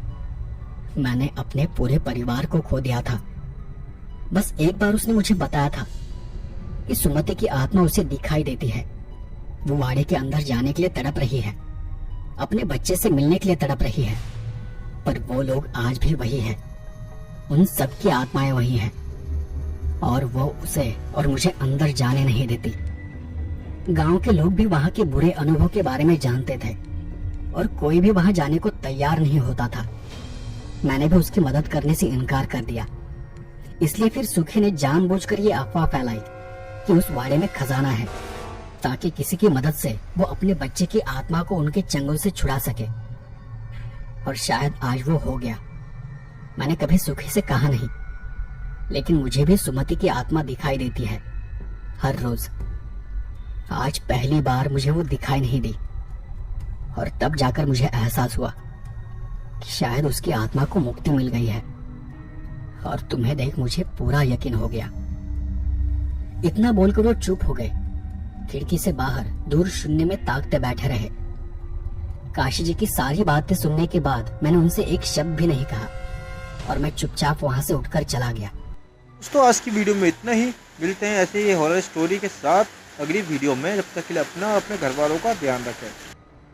मैंने अपने पूरे परिवार को खो दिया था। बस एक बार उसने मुझे बताया था कि सुमति की आत्मा उसे दिखाई देती है। वो वाड़े के अंदर जाने के लिए तड़प रही है, अपने बच्चे से मिलने के लिए तड़प रही है। पर वो लोग आज भी वही है, उन सबकी आत्माएं वही हैं, और वो उसे और मुझे अंदर जाने नहीं देती। गांव के लोग भी वहां के बुरे अनुभव के बारे में जानते थे और कोई भी वहां जाने को तैयार नहीं होता था। मैंने भी उसकी मदद करने से इनकार कर दिया। इसलिए फिर सुखी ने जानबूझकर ये अफवाह फैलाई कि उस वाड़े में खजाना है, ताकि किसी की मदद से वो अपने बच्चे की आत्मा को उनके चंगुल से छुड़ा सके। और शायद आज वो हो गया। मैंने कभी सुखी से कहा नहीं, लेकिन मुझे भी सुमति की आत्मा दिखाई देती है हर रोज। आज पहली बार मुझे वो दिखाई नहीं दी, और तब जाकर मुझे एहसास हुआ कि शायद उसकी आत्मा को मुक्ति मिल गई है। और तुम्हें देख मुझे पूरा यकीन हो गया। इतना बोलकर वो चुप हो गए। खिड़की से बाहर दूर शून्य में ताकते बैठे रहे। काशी जी की सारी बातें सुनने के बाद मैंने उनसे एक शब्द भी नहीं कहा और मैं चुपचाप वहां से उठकर चला गया। दोस्तों आज की वीडियो में इतना ही। मिलते हैं ऐसे ही हॉरर स्टोरी के साथ अगली वीडियो में। जब तक के लिए अपना और अपने घर वालों का ध्यान रखें।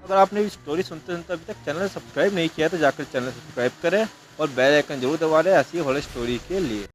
अगर आपने भी स्टोरी सुनते सुनते अभी तक चैनल सब्सक्राइब नहीं किया तो जाकर चैनल सब्सक्राइब करें और बेल आइकन जरूर दबा दें ऐसी हॉरर स्टोरी के लिए।